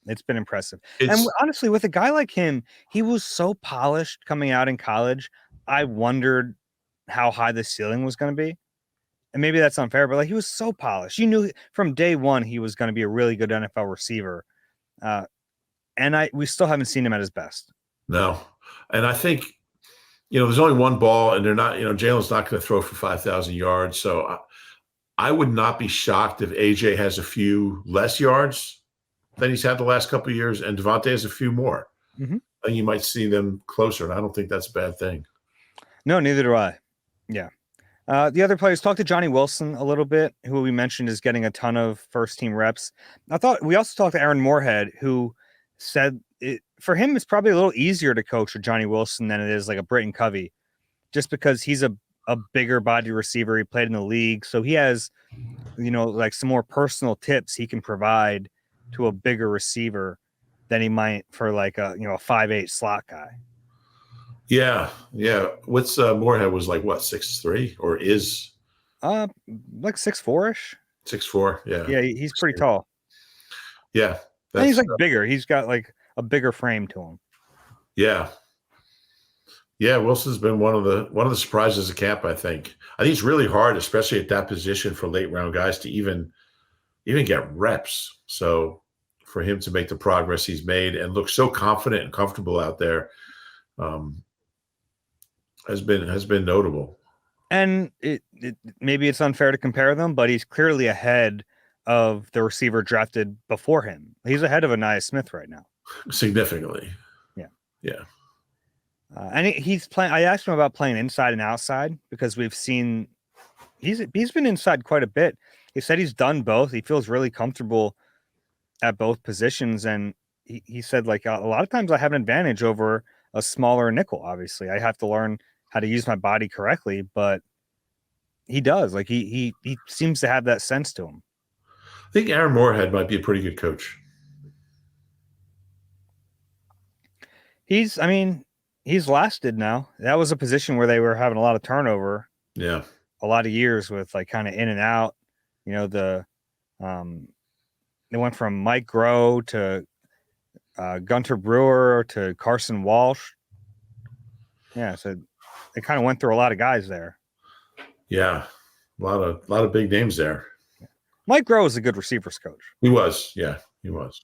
It's been impressive. And honestly, with a guy like him, he was so polished coming out in college. I wondered how high the ceiling was going to be. And maybe that's unfair, but like he was so polished. You knew from day one he was going to be a really good NFL receiver. And we still haven't seen him at his best. No. And I think, there's only one ball, and they're not, Jalen's not going to throw for 5,000 yards. So I would not be shocked if AJ has a few less yards than he's had the last couple of years, and Devontae has a few more. Mm-hmm. And you might see them closer, and I don't think that's a bad thing. No, neither do I. Yeah. The other players, talked to Johnny Wilson a little bit, who we mentioned is getting a ton of first-team reps. I thought we also talked to Aaron Moorhead, who said for him it's probably a little easier to coach with Johnny Wilson than it is like a Britton Covey, just because he's a bigger body receiver. He played in the league, so he has, like some more personal tips he can provide to a bigger receiver than he might for like a 5'8" slot guy. Yeah. What's Moorhead was like what, 6'3", or is like 6'4"-ish. 6'4", yeah. Yeah, he's pretty tall. Yeah. And he's like bigger. He's got like a bigger frame to him. Yeah. Yeah, Wilson's been one of the surprises of camp, I think. I think it's really hard, especially at that position, for late round guys to even get reps. So for him to make the progress he's made and look so confident and comfortable out there has been notable. And maybe it's unfair to compare them, but he's clearly ahead of the receiver drafted before him. He's ahead of Anaya Smith right now. Significantly. Yeah. And he's playing. I asked him about playing inside and outside, because we've seen he's been inside quite a bit. He said he's done both. He feels really comfortable at both positions. And he said, like, a lot of times I have an advantage over a smaller nickel. Obviously, I have to learn how to use my body correctly, but He does. Like he seems to have that sense to him. I think Aaron Moorhead might be a pretty good coach. He's lasted now. That was a position where they were having a lot of turnover. Yeah. A lot of years with like kind of in and out. You know, they went from Mike Groh to Gunter Brewer to Carson Walsh. Yeah, so they kind of went through a lot of guys there. Yeah, a lot of big names there. Mike Groh was a good receivers coach. He was, yeah, he was.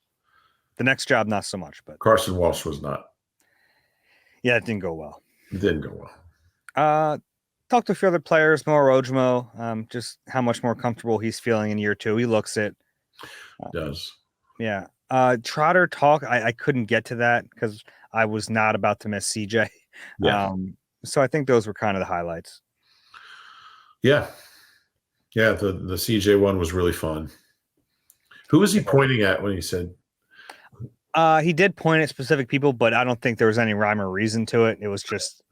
The next job, not so much, but Carson Walsh was not. Yeah, it didn't go well. It didn't go well. Talked to a few other players, Moro Ojimo, just how much more comfortable he's feeling in year two. He looks it. Does. Yeah. Trotter talk. I couldn't get to that because I was not about to miss CJ. Yeah. So I think those were kind of the highlights. Yeah. Yeah. The CJ one was really fun. Who was he pointing at when he said? He did point at specific people, but I don't think there was any rhyme or reason to it. It was just.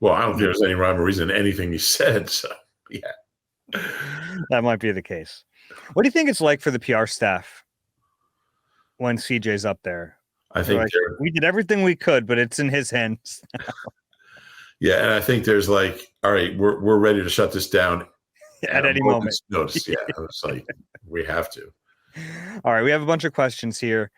Well, I don't think there's any rhyme or reason in anything he said. So, yeah. That might be the case. What do you think it's like for the PR staff when CJ's up there? I think like, we did everything we could, but it's in his hands. Yeah, and I think there's like, all right, we're ready to shut this down at any moment. Notice. Yeah, it's like we have to. All right, we have a bunch of questions here.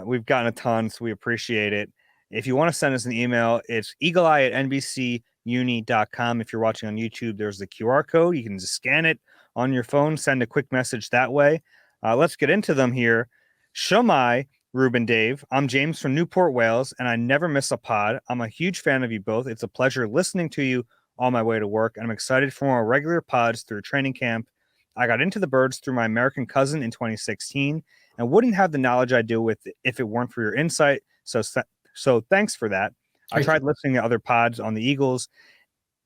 We've gotten a ton, so we appreciate it. If you want to send us an email, it's eagleeye@nbcuni.com. If you're watching on YouTube, there's the QR code. You can just scan it on your phone, send a quick message that way. Let's get into them here. Shumai, Reuben Dave, I'm James from Newport, Wales, and I never miss a pod. I'm a huge fan of you both. It's a pleasure listening to you on my way to work, and I'm excited for more regular pods through training camp. I got into the birds through my American cousin in 2016 and wouldn't have the knowledge I do with it if it weren't for your insight. So thanks for that. I tried listening to other pods on the Eagles,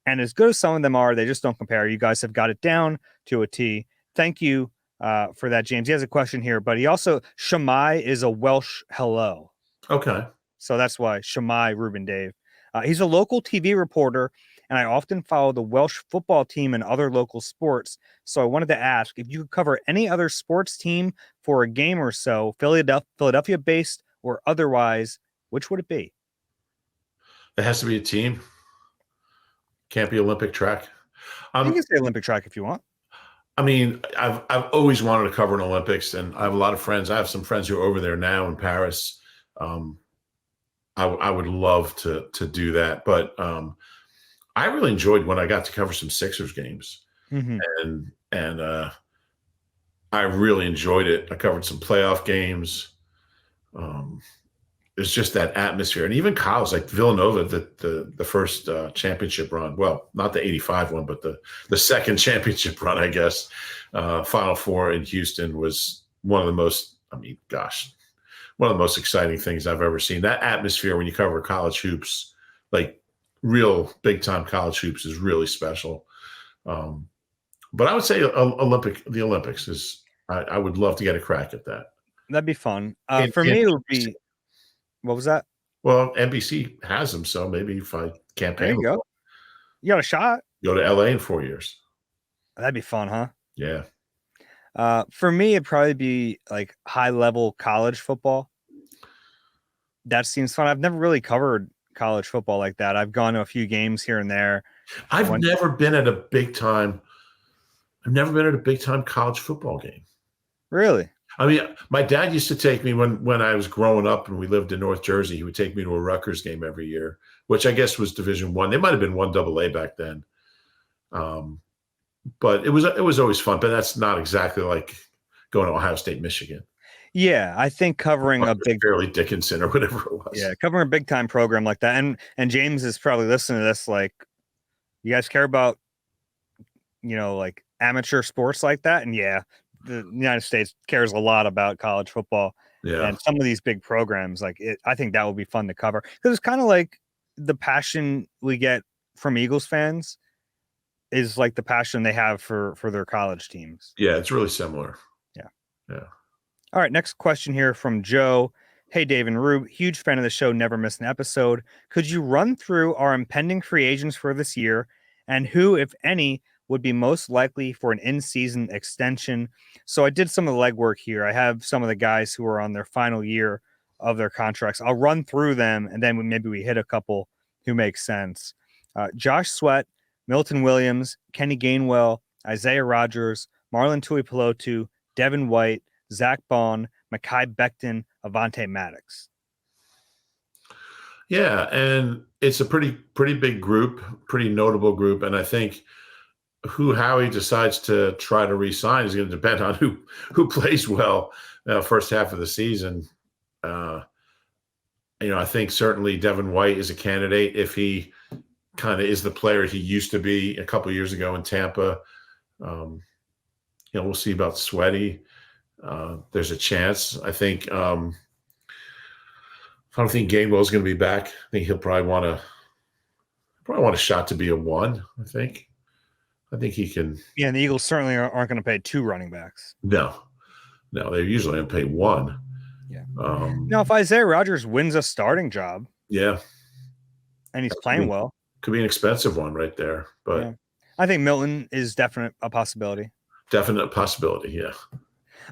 and as good as some of them are, they just don't compare. You guys have got it down to a T. Thank you for that, James. He has a question here, but he also, Shamai is a Welsh hello. Okay. So that's why Shamai Reuben Dave. He's a local TV reporter, and I often follow the Welsh football team and other local sports. So I wanted to ask if you could cover any other sports team for a game or so, Philadelphia-based or otherwise, which would it be? It has to be a team. Can't be Olympic track. You can say Olympic track if you want. I mean, I've always wanted to cover an Olympics, and I have a lot of friends. I have some friends who are over there now in Paris. I would love to do that, but I really enjoyed when I got to cover some Sixers games, and I really enjoyed it. I covered some playoff games. It's just that atmosphere, and even college, like Villanova, the first championship run. Well, not the '85 one, but the second championship run, I guess. Final Four in Houston was one of the most. I mean, gosh, one of the most exciting things I've ever seen. That atmosphere when you cover college hoops, like real big time college hoops, is really special. But I would say the Olympics is. I would love to get a crack at that. That'd be fun. For me, it would be. What was that? Well, NBC has them, so maybe if I campaign, there you go. You got a shot. Go to LA in 4 years. That'd be fun, huh? Yeah. For me, it'd probably be like high level college football. That seems fun. I've never really covered college football like that. I've gone to a few games here and there. I've never been at a big time college football game. Really? I mean, my dad used to take me when I was growing up and we lived in North Jersey. He would take me to a Rutgers game every year, which I guess was Division I. They might have been 1AA back then. But it was always fun. But that's not exactly like going to Ohio State, Michigan. Yeah, I think covering a big Fairleigh Dickinson or whatever it was. Yeah, covering a big time program like that. And James is probably listening to this like, you guys care about, like amateur sports like that? And yeah, the United States cares a lot about college football. Yeah. And some of these big programs, I think that would be fun to cover because it's kind of like the passion we get from Eagles fans is like the passion they have for their college teams. Yeah, it's really similar. Yeah. All right, next question here from Joe. Hey, Dave and Rube, huge fan of the show, never miss an episode. Could you run through our impending free agents for this year and who, if any, would be most likely for an in-season extension. So I did some of the legwork here. I have some of the guys who are on their final year of their contracts. I'll run through them, and then maybe we hit a couple who make sense. Josh Sweat, Milton Williams, Kenny Gainwell, Isaiah Rodgers, Marlon Tuipulotu, Devin White, Zach Bond, Mekhi Becton, Avonte Maddox. Yeah, and it's a pretty big group, pretty notable group, and I think who Howie decides to try to re-sign is going to depend on who plays well first half of the season. I think certainly Devin White is a candidate if he kind of is the player he used to be a couple of years ago in Tampa. We'll see about Sweaty. There's a chance. I think I don't think Gainwell's going to be back. I think he'll probably want a shot to be a 1. I think he can. Yeah, and the Eagles certainly aren't going to pay 2 running backs. No, they usually don't pay 1. Yeah. Now, if Isaiah Rodgers wins a starting job, yeah, and he's playing well, could be an expensive one right there. But yeah. I think Milton is definite a possibility. Definite possibility, yeah.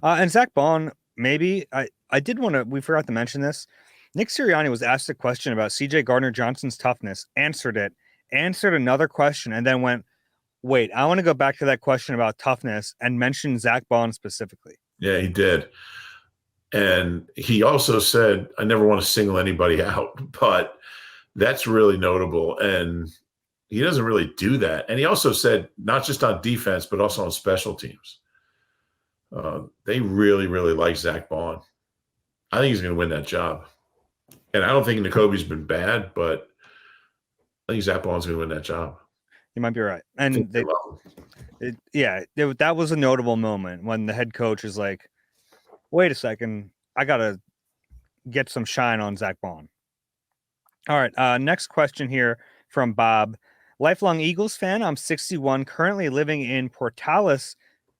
And Zach Bond, maybe. I did want to. We forgot to mention this. Nick Sirianni was asked a question about CJ Gardner-Johnson's toughness, answered another question, and then went, wait, I want to go back to that question about toughness and mention Zach Bond specifically. Yeah, he did. And he also said, I never want to single anybody out, but that's really notable. And he doesn't really do that. And he also said, not just on defense, but also on special teams. They really, really like Zach Bond. I think he's going to win that job. And I don't think N'Kobe's been bad, but I think Zach Bond's going to win that job. You might be right. And that was a notable moment when the head coach is like, wait a second, I got to get some shine on Zach Bond. All right, next question here from Bob. Lifelong Eagles fan. I'm 61, currently living in Portales.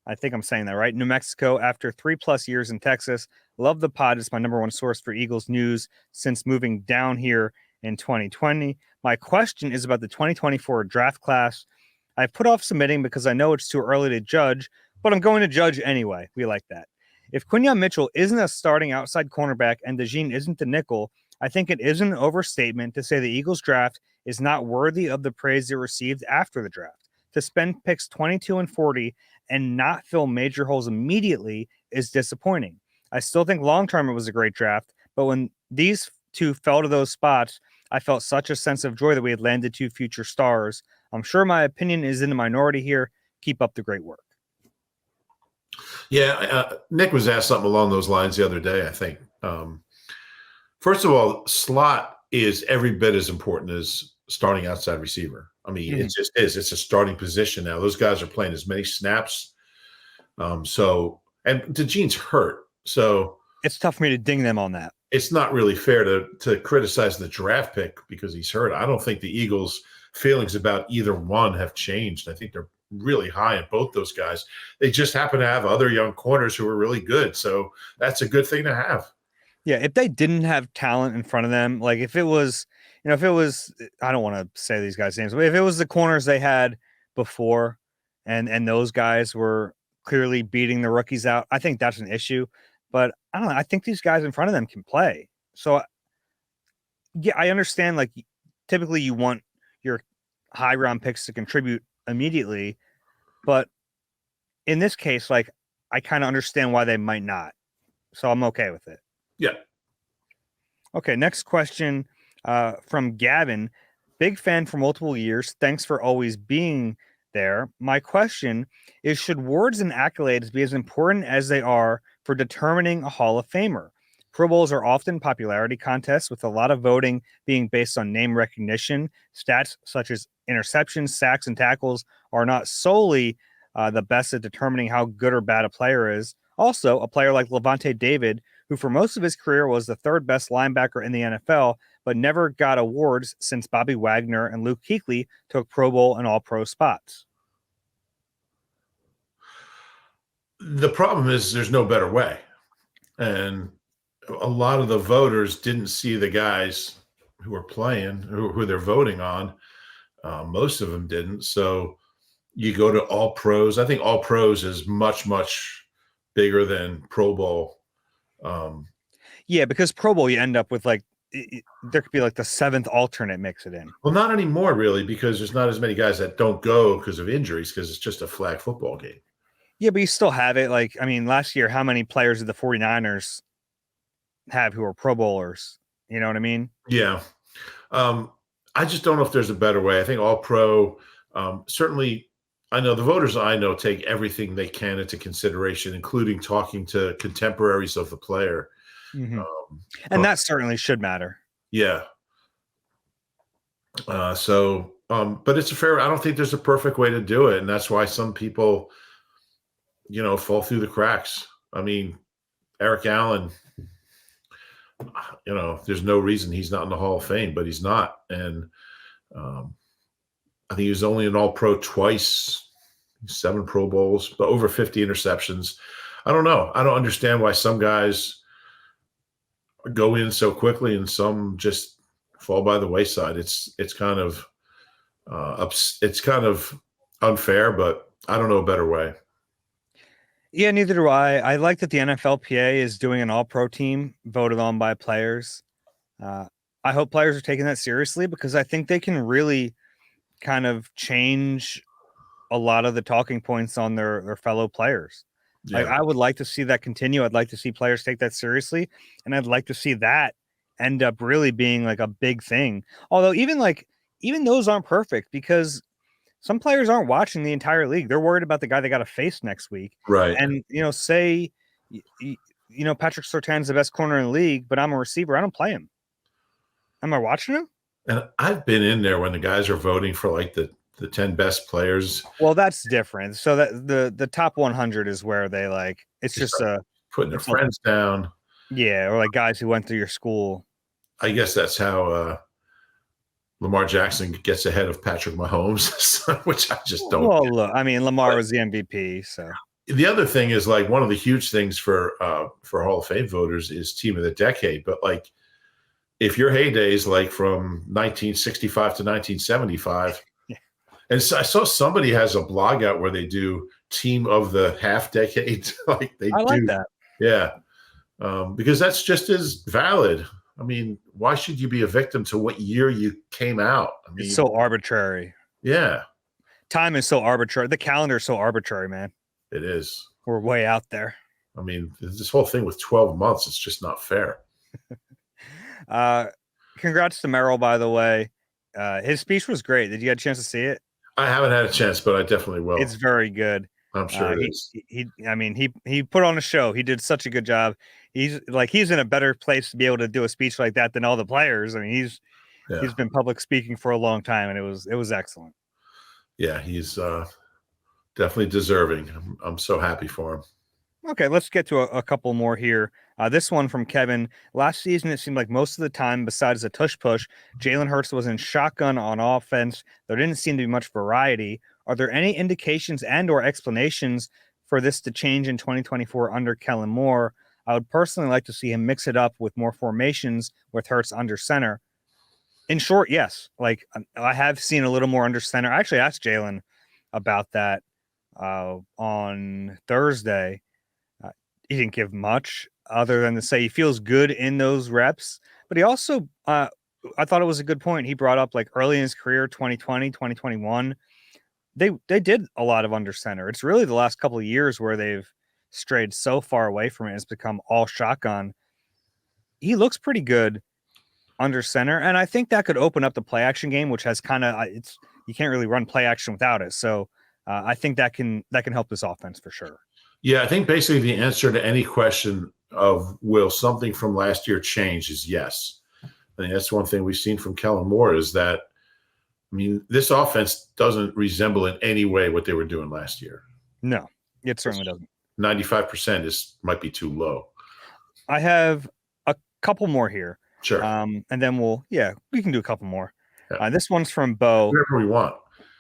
I think I'm saying that right. New Mexico after 3+ years in Texas. Love the pod. It's my number one source for Eagles news since moving down here in 2020. My question is about the 2024 draft class. I've put off submitting because I know it's too early to judge, but I'm going to judge anyway. We like that. If Quinyon Mitchell isn't a starting outside cornerback and DeJean isn't the nickel, I think it is an overstatement to say the Eagles draft is not worthy of the praise it received after the draft. To spend picks 22 and 40 and not fill major holes immediately is disappointing. I still think long-term it was a great draft, but when these two fell to those spots, I felt such a sense of joy that we had landed 2 future stars. I'm sure my opinion is in the minority here. Keep up the great work. Yeah, Nick was asked something along those lines the other day, I think. First of all, slot is every bit as important as starting outside receiver. I mean, It just is. It's a starting position now. Those guys are playing as many snaps. And DeJean's hurt. So it's tough for me to ding them on that. It's not really fair to criticize the draft pick because he's hurt. I don't think the Eagles' feelings about either one have changed. I think they're really high on both those guys. They just happen to have other young corners who are really good. So that's a good thing to have. Yeah, if they didn't have talent in front of them, like if it was, I don't want to say these guys' names, but if it was the corners they had before and those guys were clearly beating the rookies out, I think that's an issue. But I don't know. I think these guys in front of them can play. So, yeah, I understand, like, typically you want your high round picks to contribute immediately. But in this case, like, I kind of understand why they might not. So I'm okay with it. Yeah. Okay, next question from Gavin. Big fan for multiple years. Thanks for always being there. My question is, should awards and accolades be as important as they are for determining a Hall of Famer? Pro Bowls are often popularity contests with a lot of voting being based on name recognition. Stats such as interceptions, sacks, and tackles are not solely the best at determining how good or bad a player is. Also, a player like Levante David, who for most of his career was the 3rd best linebacker in the NFL, but never got awards since Bobby Wagner and Luke Kuechly took Pro Bowl and All-Pro spots. The problem is there's no better way. And a lot of the voters didn't see the guys who are playing, who they're voting on. Most of them didn't. So you go to all pros. I think all pros is much, much bigger than Pro Bowl. Yeah, because Pro Bowl, you end up with like, there could be like the 7th alternate mix it in. Well, not anymore, really, because there's not as many guys that don't go because of injuries, because it's just a flag football game. Yeah, but you still have it. Like, I mean, last year, how many players did the 49ers have who are Pro Bowlers? You know what I mean? Yeah. I just don't know if there's a better way. I think all pro, certainly, I know the voters I know take everything they can into consideration, including talking to contemporaries of the player. Mm-hmm. And that certainly should matter. Yeah. But it's I don't think there's a perfect way to do it. And that's why some people, fall through the cracks. I mean, Eric Allen, there's no reason he's not in the Hall of Fame, but he's not. And I think he was only an All-Pro twice, 7 Pro Bowls, but over 50 interceptions. I don't know. I don't understand why some guys go in so quickly and some just fall by the wayside. It's kind of unfair, but I don't know a better way. Yeah, neither do I. I like that the NFLPA is doing an all-pro team voted on by players. I hope players are taking that seriously because I think they can really kind of change a lot of the talking points on their fellow players. Yeah. Like, I would like to see that continue. I'd like to see players take that seriously, and I'd like to see that end up really being like a big thing. Although even those aren't perfect because some players aren't watching the entire league. They're worried about the guy they got to face next week. Right. And, say, Patrick Surtain's the best corner in the league, but I'm a receiver. I don't play him. Am I watching him? And I've been in there when the guys are voting for like the 10 best players. Well, that's different. So that the top 100 is where they it's just putting their friends down. Yeah. Or like guys who went through your school. I guess that's how Lamar Jackson gets ahead of Patrick Mahomes, which I just don't. Well, look, I mean, Lamar was the MVP. So the other thing is like one of the huge things for Hall of Fame voters is team of the decade. But like, if your heyday is like from 1965 to 1975, yeah. And so I saw somebody has a blog out where they do team of the half decade. I like that. Yeah. Because that's just as valid. I mean, why should you be a victim to what year you came out? I mean, it's so arbitrary. Yeah. Time is so arbitrary. The calendar is so arbitrary, man. It is. We're way out there. I mean, this whole thing with 12 months, it's just not fair. Congrats to Merrill, by the way. His speech was great. Did you get a chance to see it? I haven't had a chance, but I definitely will. It's very good. I'm sure it is. He put on a show. He did such a good job. He's in a better place to be able to do a speech like that than all the players. I mean, he's been public speaking for a long time, and it was excellent. Yeah, he's definitely deserving. I'm so happy for him. Okay, let's get to a couple more here. This one from Kevin. Last season, it seemed like most of the time, besides the tush push, Jalen Hurts was in shotgun on offense. There didn't seem to be much variety. Are there any indications and or explanations for this to change in 2024 under Kellen Moore? I would personally like to see him mix it up with more formations with Hurts under center. In short, yes. Like, I have seen a little more under center. I actually asked Jalen about that on Thursday. He didn't give much other than to say he feels good in those reps. But he also, I thought it was a good point. He brought up like early in his career, 2020, 2021, they did a lot of under center. It's really the last couple of years where they've strayed so far away from it. It's become all shotgun. He looks pretty good under center. And I think that could open up the play action game, which has you can't really run play action without it. So I think that can help this offense for sure. Yeah, I think basically the answer to any question of will something from last year change is yes. I think that's one thing we've seen from Kellen Moore is that, I mean, this offense doesn't resemble in any way what they were doing last year. No, it certainly doesn't. 95% might be too low. I have a couple more here. Sure. And then we can do a couple more. Yeah. This one's from Bo. Whatever we want.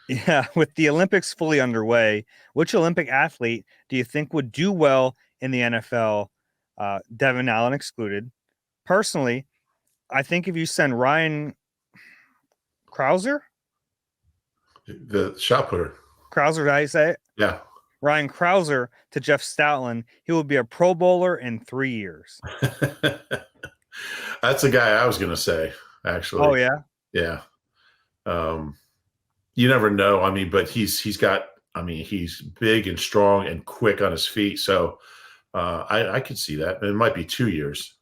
Yeah, with the Olympics fully underway, which Olympic athlete do you think would do well in the NFL? Devin Allen excluded. Personally, I think if you send Ryan Krauser, the shot putter. Krauser, how you say it? Yeah. Ryan Krauser to Jeff Stoutland. He will be a Pro Bowler in 3 years. That's the guy I was going to say, actually. Oh, yeah? Yeah. You never know. I mean, but he's big and strong and quick on his feet. So I could see that. It might be 2 years.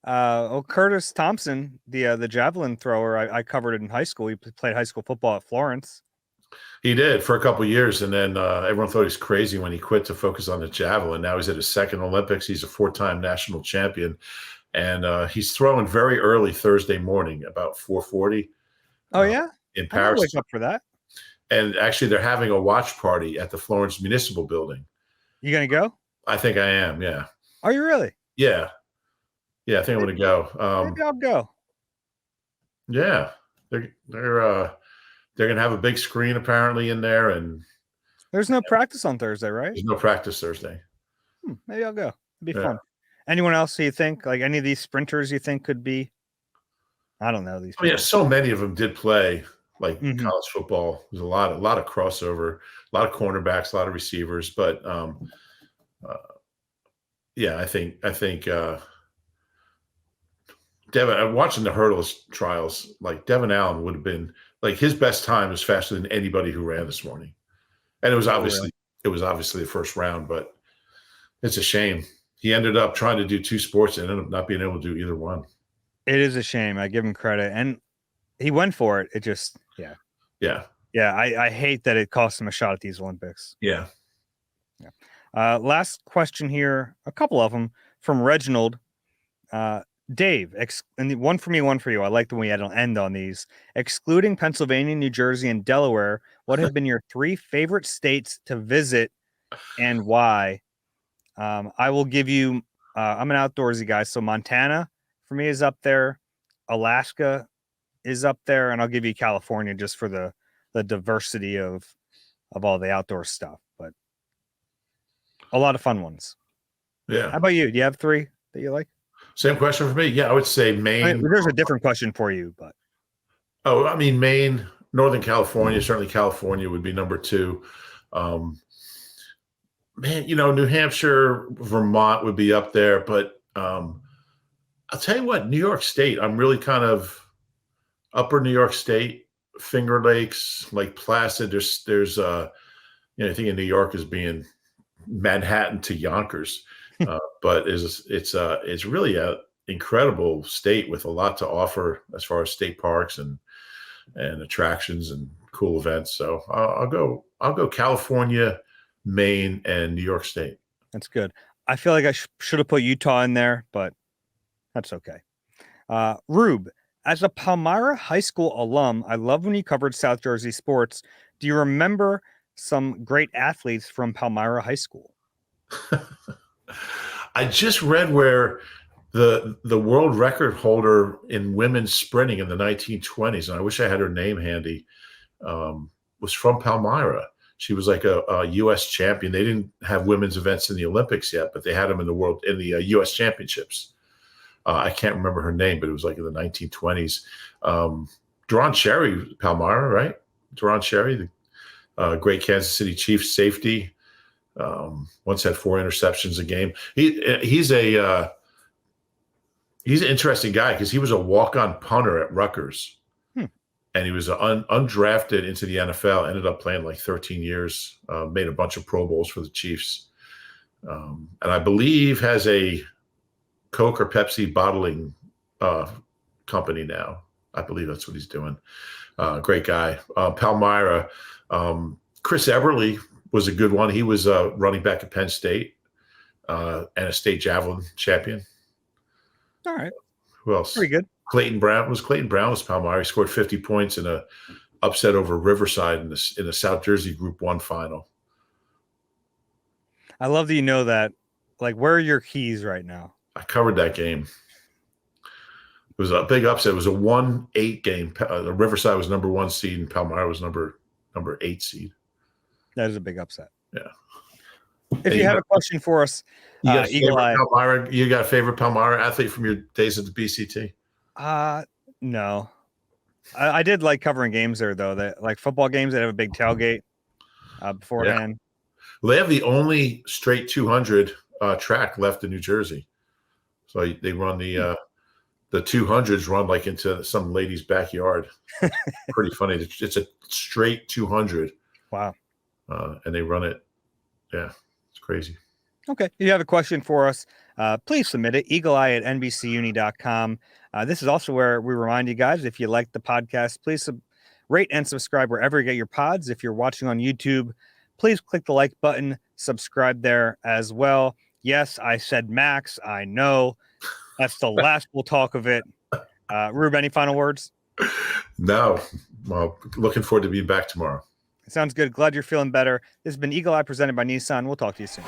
Curtis Thompson, the javelin thrower, I covered it in high school. He played high school football at Florence. He did for a couple of years, and then everyone thought he was crazy when he quit to focus on the javelin. Now he's at his second Olympics. He's a 4-time national champion, and he's throwing very early Thursday morning, about 4:40. Oh yeah, in I Paris. wake up for that. And actually, they're having a watch party at the Florence Municipal Building. You gonna go? I think I am. Yeah. Are you really? Yeah. Yeah, I think I'm going to go. Maybe I'll go. Yeah, they're going to have a big screen apparently in there, and there's no practice on Thursday, right? There's no practice Thursday. Maybe I'll go. It'd be fun. Anyone else you think, like any of these sprinters you think could be? I don't know these. Yeah, so many of them did play like college football. There's a lot of crossover, a lot of cornerbacks, a lot of receivers, but yeah, I think Devin, I'm watching the hurdles trials. Like Devin Allen would have been like his best time was faster than anybody who ran this morning, and it was obviously the first round. But it's a shame he ended up trying to do 2 sports and ended up not being able to do either one. It is a shame. I give him credit, and he went for it. It just yeah. I hate that it cost him a shot at these Olympics. Yeah. Last question here, a couple of them from Reginald. Dave, and one for me, one for you. I like the way you end on these. Excluding Pennsylvania, New Jersey, and Delaware, what have been your 3 favorite states to visit and why? I will give you, I'm an outdoorsy guy, so Montana for me is up there. Alaska is up there, and I'll give you California just for the diversity of all the outdoor stuff, but a lot of fun ones. Yeah. How about you? Do you have 3 that you like? Same question for me. Yeah, I would say Maine. There's a different question for you, but Maine, Northern California, certainly California would be number 2. New Hampshire, Vermont would be up there, but I'll tell you what, New York State, I'm really kind of upper New York State, Finger Lakes, Lake Placid. There's I think of New York as being Manhattan to Yonkers. But it's really an incredible state with a lot to offer as far as state parks and attractions and cool events. So I'll go California, Maine, and New York State. That's good. I feel like I should have put Utah in there, but that's okay. Rube, as a Palmyra High School alum, I love when you covered South Jersey sports. Do you remember some great athletes from Palmyra High School? I just read where the world record holder in women's sprinting in the 1920s, and I wish I had her name handy, was from Palmyra. She was like a U.S. champion. They didn't have women's events in the Olympics yet, but they had them in the U.S. championships. I can't remember her name, but it was like in the 1920s. Duron Cherry, Palmyra, right? Duron Cherry, the great Kansas City Chiefs safety. Once had 4 interceptions a game. He's an interesting guy because he was a walk-on punter at Rutgers, and he was undrafted into the NFL. Ended up playing like 13 years. Made a bunch of Pro Bowls for the Chiefs, and I believe has a Coke or Pepsi bottling company now. I believe that's what he's doing. Great guy. Palmyra. Chris Everly was a good one. He was running back at Penn State and a state javelin champion. All right. Who else? Pretty good. Clayton Brown was Palmyra. He scored 50 points in a upset over Riverside in the South Jersey Group 1 final. I love that you know that. Like, where are your keys right now? I covered that game. It was a big upset. It was a 1-8 game. The Riverside was number 1 seed, and Palmyra was number 8 seed. That is a big upset. Yeah. If you have a question for us, Eagle Eye. You got a favorite Palmyra athlete from your days at the BCT? No. I did like covering games there, though. That like football games that have a big tailgate beforehand. Well, they have the only straight 200 track left in New Jersey. So they run the 200s run like into some lady's backyard. Pretty funny. It's a straight 200. Wow. And they run it. Yeah, it's crazy. Okay. If you have a question for us, please submit it. eagleeye@nbcuni.com. This is also where we remind you guys, if you like the podcast, please rate and subscribe wherever you get your pods. If you're watching on YouTube, please click the like button, subscribe there as well. Yes, I said Max. I know. That's the last we'll talk of it. Rube, any final words? No. Well, looking forward to being back tomorrow. Sounds good. Glad you're feeling better. This has been Eagle Eye presented by Nissan. We'll talk to you soon.